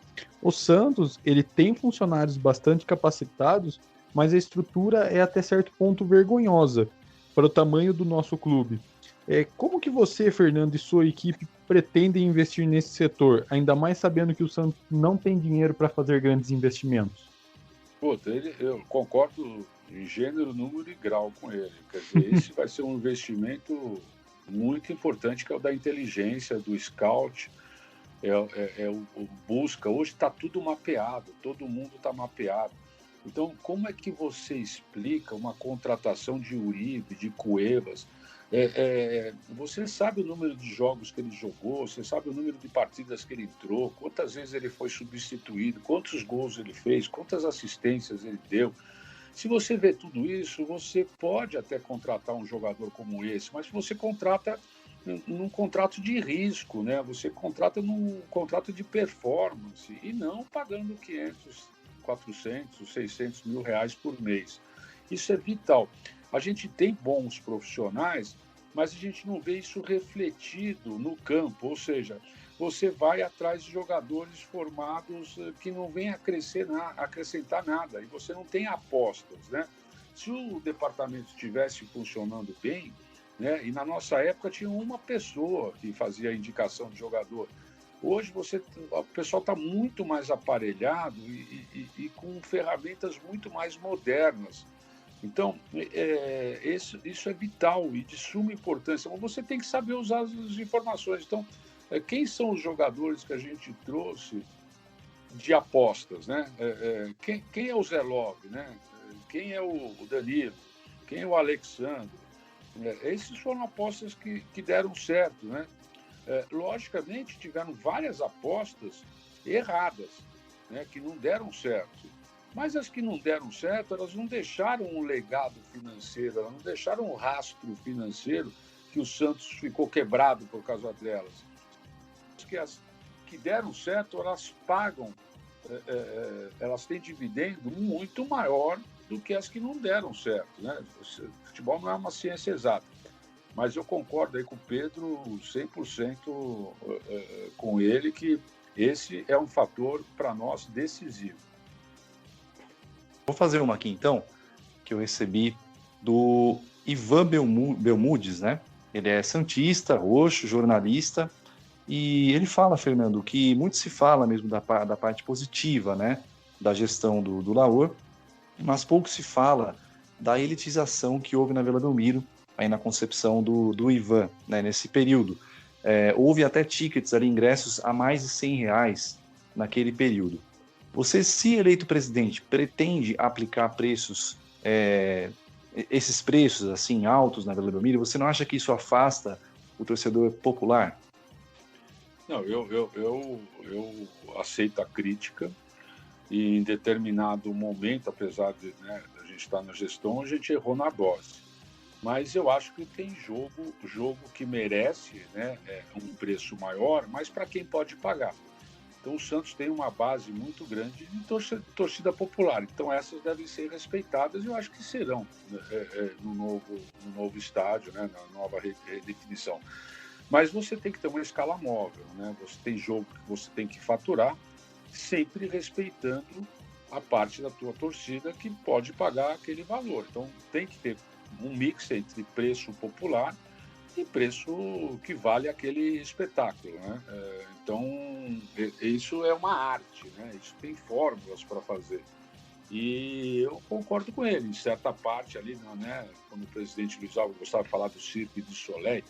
O Santos, ele tem funcionários bastante capacitados, mas a estrutura é até certo ponto vergonhosa para o tamanho do nosso clube. Como que você, Fernando, e sua equipe pretendem investir nesse setor, ainda mais sabendo que o Santos não tem dinheiro para fazer grandes investimentos?
Puta, eu concordo em gênero, número e grau com ele. Quer dizer, esse vai ser um investimento muito importante, que é o da inteligência, do scout, o busca. Hoje está tudo mapeado, todo mundo está mapeado. Então, como é que você explica uma contratação de Uribe, de Cuevas? Você sabe o número de jogos que ele jogou, você sabe o número de partidas que ele entrou, quantas vezes ele foi substituído, quantos gols ele fez, quantas assistências ele deu. Se você vê tudo isso, você pode até contratar um jogador como esse, mas você contrata num contrato de risco, né? Você contrata num contrato de performance e não pagando 500, 400, 600 mil reais por mês. Isso é vital. A gente tem bons profissionais, mas a gente não vê isso refletido no campo, ou seja, você vai atrás de jogadores formados que não vêm acrescentar nada, e você não tem apostas, né? Se o departamento estivesse funcionando bem, né, e na nossa época tinha uma pessoa que fazia a indicação de jogador, hoje o pessoal está muito mais aparelhado e com ferramentas muito mais modernas. Então, isso é vital e de suma importância. Mas você tem que saber usar as informações. Então, quem são os jogadores que a gente trouxe de apostas, né? Quem é o Zé Love, né? Quem é o Danilo? Quem é o Alexandre? Esses foram apostas que deram certo, né? Logicamente, tiveram várias apostas erradas, né? Que não deram certo. Mas as que não deram certo, elas não deixaram um legado financeiro, elas não deixaram um rastro financeiro que o Santos ficou quebrado por causa delas. Que as que deram certo, elas pagam, elas têm dividendo muito maior do que as que não deram certo, né? O futebol não é uma ciência exata. Mas eu concordo aí com o Pedro 100% com ele, que esse é um fator para nós decisivo.
Vou fazer uma aqui, então, que eu recebi do Ivan Belmudes, né? Ele é santista, roxo, jornalista, e ele fala, Fernando, que muito se fala mesmo da parte positiva, né? Da gestão do Laor, mas pouco se fala da elitização que houve na Vila Belmiro, aí na concepção do Ivan, né? Nesse período. Houve até tickets ali, ingressos a mais de R$100 naquele período. Você, se eleito presidente, pretende aplicar preços, esses preços assim altos na Vila Belmiro? Você não acha que isso afasta o torcedor popular?
Não, eu aceito a crítica e em determinado momento, apesar de, né, a gente estar na gestão, a gente errou na dose. Mas eu acho que tem jogo que merece, né, um preço maior, mas para quem pode pagar. Então, o Santos tem uma base muito grande de torcida popular. Então, essas devem ser respeitadas e eu acho que serão no novo estádio, né, na nova redefinição. Mas você tem que ter uma escala móvel, né? Você tem jogo que você tem que faturar, sempre respeitando a parte da tua torcida que pode pagar aquele valor. Então, tem que ter um mix entre preço popular e preço que vale aquele espetáculo, né? Então, isso é uma arte, né? Isso tem fórmulas para fazer. E eu concordo com ele, em certa parte ali, né? Quando o presidente Luiz Alves gostava de falar do Cirque du Soleil,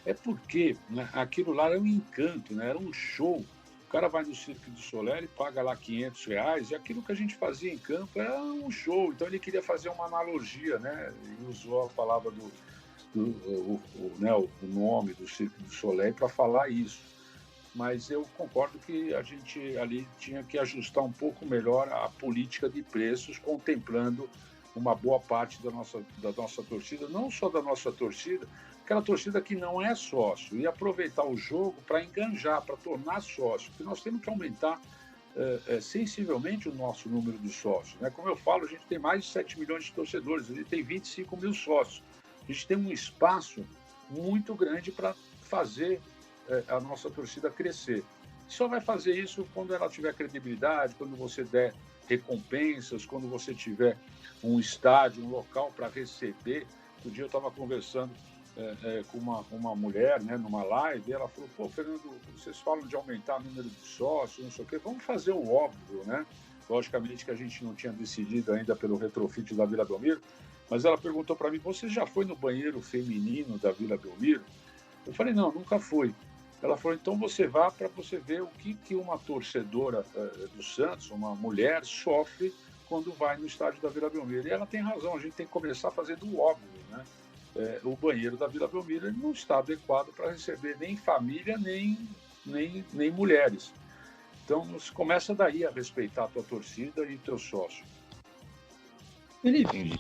é porque, né, aquilo lá era um encanto, né? Era um show. O cara vai no Cirque du Soleil, ele paga lá R$500, e aquilo que a gente fazia em campo era um show. Então ele queria fazer uma analogia, né? E usou a palavra o nome do Cirque du Soleil para falar isso. Mas eu concordo que a gente ali tinha que ajustar um pouco melhor a política de preços, contemplando uma boa parte da nossa torcida, não só da nossa torcida, aquela torcida que não é sócio, e aproveitar o jogo para enganjar, para tornar sócio, porque nós temos que aumentar sensivelmente o nosso número de sócios, né? Como eu falo, a gente tem mais de 7 milhões de torcedores, a gente tem 25 mil sócios, a gente tem um espaço muito grande para fazer a nossa torcida crescer. Só vai fazer isso quando ela tiver credibilidade, quando você der recompensas, quando você tiver um estádio, um local para receber. Outro dia eu estava conversando com uma mulher, né, numa live, e ela falou, pô, Fernando, vocês falam de aumentar o número de sócios, não sei o quê, vamos fazer o óbvio, né? Logicamente que a gente não tinha decidido ainda pelo retrofit da Vila Belmiro, mas ela perguntou para mim, você já foi no banheiro feminino da Vila Belmiro? Eu falei, não, nunca fui. Ela falou, então você vá para você ver o que uma torcedora do Santos, uma mulher, sofre quando vai no estádio da Vila Belmiro. E ela tem razão, a gente tem que começar fazendo o óbvio, né? O banheiro da Vila Belmiro não está adequado para receber nem família, nem mulheres. Então, começa daí a respeitar a tua torcida e teu sócio.
Felipe,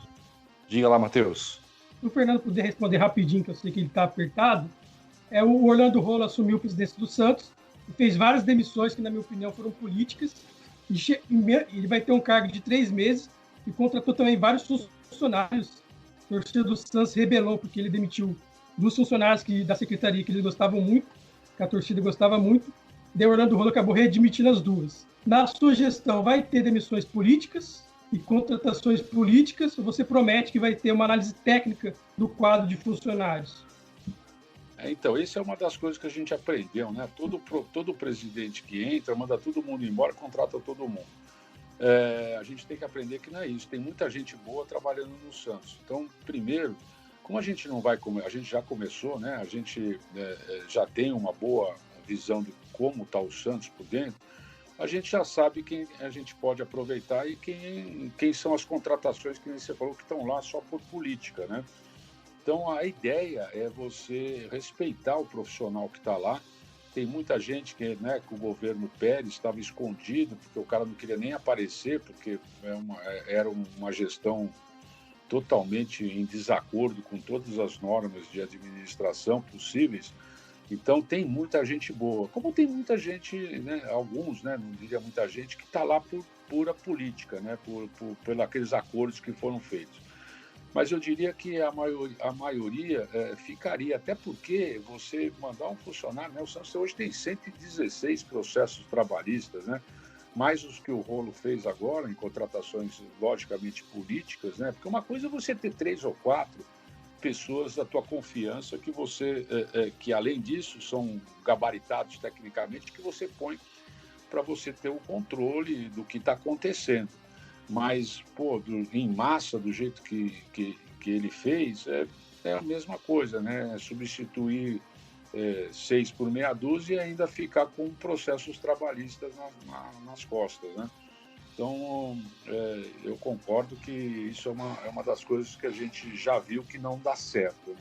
diga lá, Matheus.
Se o Fernando puder responder rapidinho, que eu sei que ele está apertado, o Orlando Rolo assumiu a presidência do Santos e fez várias demissões que, na minha opinião, foram políticas. Ele vai ter um cargo de 3 meses e contratou também vários funcionários. A torcida do Santos rebelou porque ele demitiu 2 funcionários da secretaria que eles gostavam muito, que a torcida gostava muito. Daí o Orlando Rolo acabou readmitindo as 2. Na sua gestão, vai ter demissões políticas e contratações políticas? Ou você promete que vai ter uma análise técnica do quadro de funcionários?
Então, essa é uma das coisas que a gente aprendeu, né? Todo presidente que entra, manda todo mundo embora, contrata todo mundo. A gente tem que aprender que não é isso. Tem muita gente boa trabalhando no Santos. Então, primeiro, como a gente não vai a gente já começou, né? A gente já tem uma boa visão de como está o Santos por dentro, a gente já sabe quem a gente pode aproveitar e quem são as contratações que você falou que estão lá só por política, né? Então, a ideia é você respeitar o profissional que está lá. Tem muita gente que, né, que o governo Pérez estava escondido, porque o cara não queria nem aparecer, porque era uma gestão totalmente em desacordo com todas as normas de administração possíveis. Então, tem muita gente boa. Como tem muita gente, né, alguns, né, não diria muita gente, que está lá por pura política, né, por aqueles acordos que foram feitos. Mas eu diria que a maioria ficaria, até porque você mandar um funcionário, né? O Santos hoje tem 116 processos trabalhistas, né? Mais os que o Rolo fez agora, em contratações logicamente políticas, né? Porque uma coisa é você ter 3 ou 4 pessoas da tua confiança que você, que além disso são gabaritados tecnicamente, que você põe para você ter o controle do que está acontecendo. Mas, pô, em massa, do jeito que ele fez, é a mesma coisa, né? Substituir 6 por meia dúzia e ainda ficar com processos trabalhistas nas costas, né? Então, eu concordo que isso é uma das coisas que a gente já viu que não dá certo, né?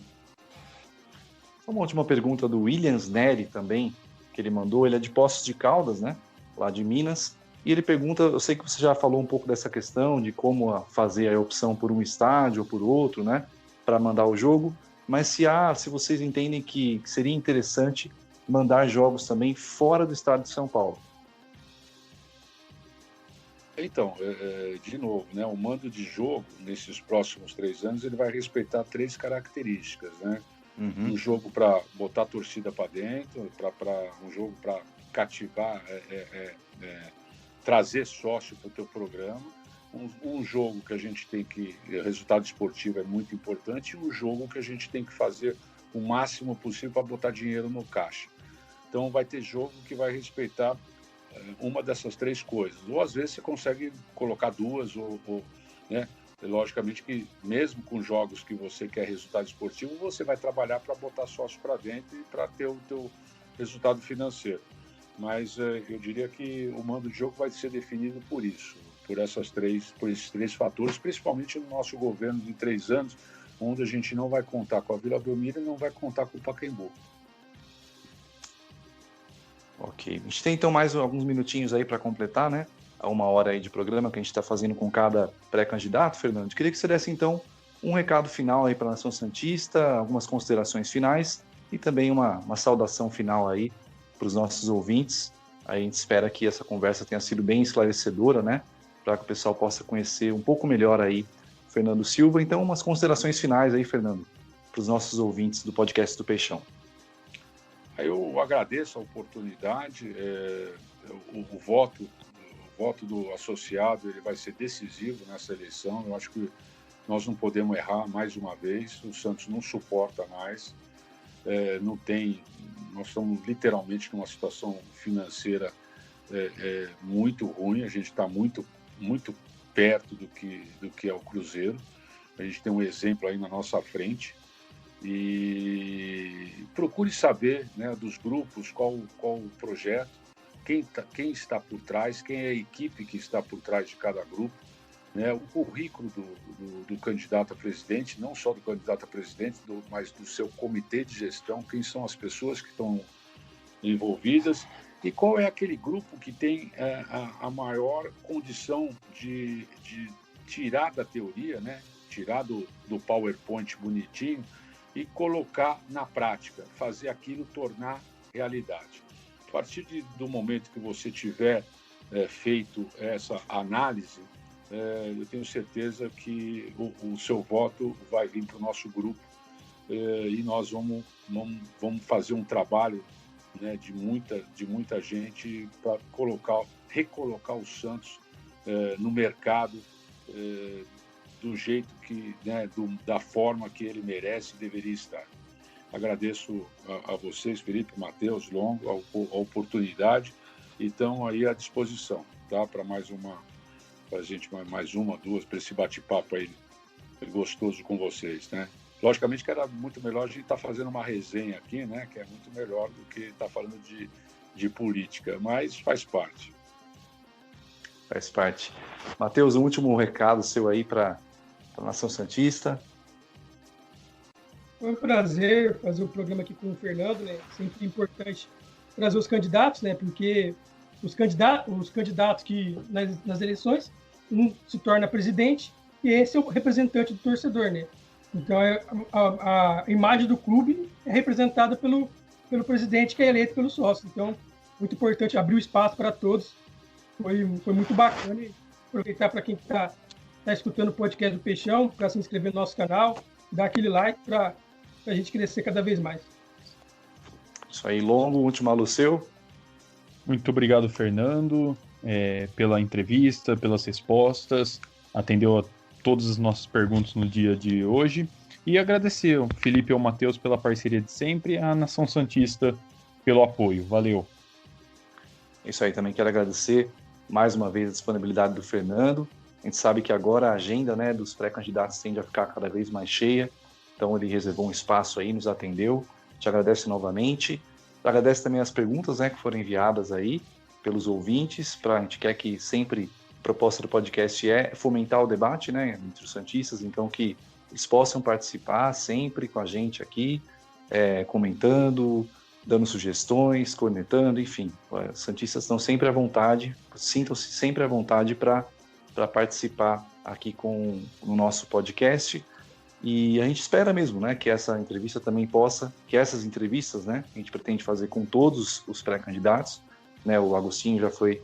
Uma última pergunta do Williams Neri também, que ele mandou. Ele é de Poços de Caldas, né? Lá de Minas. E ele pergunta, eu sei que você já falou um pouco dessa questão de como fazer a opção por um estádio ou por outro, né, para mandar o jogo, mas se vocês entendem que seria interessante mandar jogos também fora do estado de São Paulo.
Então, de novo, né, o mando de jogo, nesses próximos 3 anos, ele vai respeitar 3 características, né?
Uhum.
Um jogo para botar a torcida para dentro, um jogo para cativar, trazer sócio para o teu programa, um jogo que a gente tem que... Resultado esportivo é muito importante, e um jogo que a gente tem que fazer o máximo possível para botar dinheiro no caixa. Então, vai ter jogo que vai respeitar uma dessas 3 coisas. Ou, às vezes, você consegue colocar 2, né? Logicamente que, mesmo com jogos que você quer resultado esportivo, você vai trabalhar para botar sócio para dentro e para ter o teu resultado financeiro. Mas eu diria que o mando de jogo vai ser definido por isso, por esses 3 fatores, principalmente no nosso governo de 3 anos, onde a gente não vai contar com a Vila Belmiro e não vai contar com o Pacaembu.
Ok. A gente tem então mais alguns minutinhos aí para completar, né? a 1 hora aí de programa que a gente está fazendo com cada pré-candidato, Fernando. Queria que você desse, então, um recado final aí para a Nação Santista, algumas considerações finais e também uma saudação final aí para os nossos ouvintes. A gente espera que essa conversa tenha sido bem esclarecedora, né? Para que o pessoal possa conhecer um pouco melhor aí Fernando Silva. Então, umas considerações finais aí, Fernando, para os nossos ouvintes do podcast do Peixão.
Eu agradeço a oportunidade. O voto do associado ele vai ser decisivo nessa eleição. Eu acho que nós não podemos errar mais uma vez. O Santos não suporta mais. Nós estamos literalmente numa situação financeira muito ruim. A gente está muito, muito perto do que é o Cruzeiro. A gente tem um exemplo aí na nossa frente. E procure saber, né, dos grupos qual o projeto, quem está por trás, quem é a equipe que está por trás de cada grupo, né, o currículo do candidato a presidente, não só do candidato a presidente, mas do seu comitê de gestão, quem são as pessoas que estão envolvidas e qual é aquele grupo que tem a maior condição de tirar da teoria, né, tirar do PowerPoint bonitinho e colocar na prática, fazer aquilo tornar realidade. A partir do momento que você tiver feito essa análise, eu tenho certeza que o seu voto vai vir para o nosso grupo e nós vamos fazer um trabalho, né, de muita gente para recolocar o Santos no mercado do jeito que, né, da forma que ele merece e deveria estar. Agradeço a vocês, Felipe, Matheus, Longo, a oportunidade e estão aí à disposição, tá? Para a gente mais uma, duas, para esse bate-papo aí gostoso com vocês, né? Logicamente que era muito melhor a gente estar fazendo uma resenha aqui, né? Que é muito melhor do que estar falando de política, mas faz parte.
Faz parte. Matheus, um último recado seu aí para a Nação Santista.
Foi um prazer fazer o programa aqui com o Fernando, né? Sempre importante trazer os candidatos, né? Porque os candidatos que nas eleições um se torna presidente e esse é o representante do torcedor, né? Então a imagem do clube é representada pelo presidente que é eleito pelo sócio. Então muito importante abrir o espaço para todos. Foi muito bacana e aproveitar para quem está escutando o podcast do Peixão, para se inscrever no nosso canal, dar aquele like para a gente crescer cada vez mais.
Isso aí, Longo, último alô seu.
Muito obrigado, Fernando, pela entrevista, pelas respostas, atendeu a todas as nossas perguntas no dia de hoje, e agradecer ao Felipe e ao Matheus pela parceria de sempre, e à Nação Santista pelo apoio. Valeu.
Isso aí, também quero agradecer mais uma vez a disponibilidade do Fernando. A gente sabe que agora a agenda, né, dos pré-candidatos tende a ficar cada vez mais cheia, então ele reservou um espaço aí, nos atendeu. Te agradece novamente. Agradece também as perguntas, né, que foram enviadas aí pelos ouvintes. A gente quer que sempre a proposta do podcast é fomentar o debate, né, entre os santistas, então que eles possam participar sempre com a gente aqui, comentando, dando sugestões, cornetando, enfim. Os santistas estão sempre à vontade, sintam-se sempre à vontade para participar aqui no nosso podcast. E a gente espera mesmo, né, que essa entrevista também que essas entrevistas, né, a gente pretende fazer com todos os pré-candidatos, né, o Agostinho já foi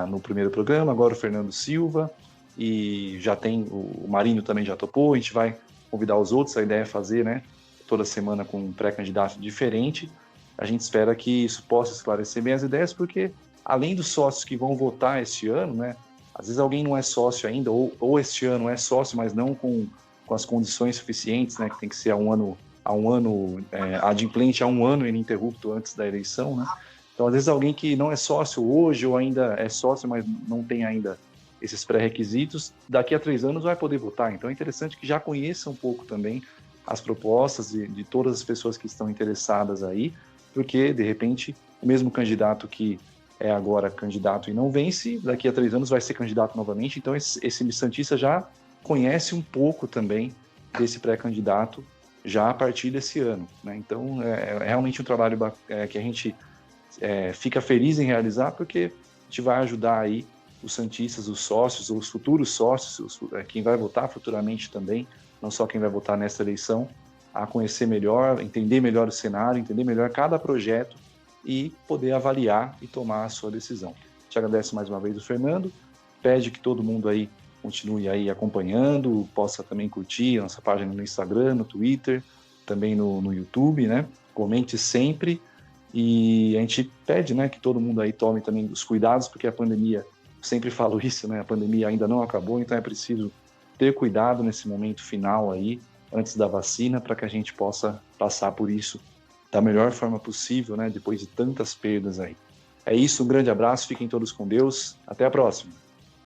no primeiro programa, agora o Fernando Silva, e já tem, o Marinho também já topou, a gente vai convidar os outros, a ideia é fazer, né, toda semana com um pré-candidato diferente. A gente espera que isso possa esclarecer bem as ideias, porque além dos sócios que vão votar este ano, né, às vezes alguém não é sócio ainda, ou este ano é sócio, mas não com as condições suficientes, né, que tem que ser adimplente a um ano ininterrupto antes da eleição, né? Então, às vezes alguém que não é sócio hoje ou ainda é sócio, mas não tem ainda esses pré-requisitos, daqui a 3 anos vai poder votar. Então, é interessante que já conheça um pouco também as propostas de todas as pessoas que estão interessadas aí, porque, de repente, o mesmo candidato que é agora candidato e não vence, daqui a 3 anos vai ser candidato novamente. Então, esse santista já conhece um pouco também desse pré-candidato já a partir desse ano, né? Então, é realmente um trabalho que a gente fica feliz em realizar, porque a gente vai ajudar aí os santistas, os sócios, os futuros sócios, quem vai votar futuramente também, não só quem vai votar nesta eleição, a conhecer melhor, entender melhor o cenário, entender melhor cada projeto e poder avaliar e tomar a sua decisão. Te agradeço mais uma vez o Fernando, pede que todo mundo aí continue aí acompanhando, possa também curtir a nossa página no Instagram, no Twitter, também no YouTube, né? Comente sempre e a gente pede, né, que todo mundo aí tome também os cuidados, porque a pandemia, sempre falo isso, né? A pandemia ainda não acabou, então é preciso ter cuidado nesse momento final aí, antes da vacina, para que a gente possa passar por isso da melhor forma possível, né? Depois de tantas perdas aí. É isso, um grande abraço, fiquem todos com Deus, até a próxima.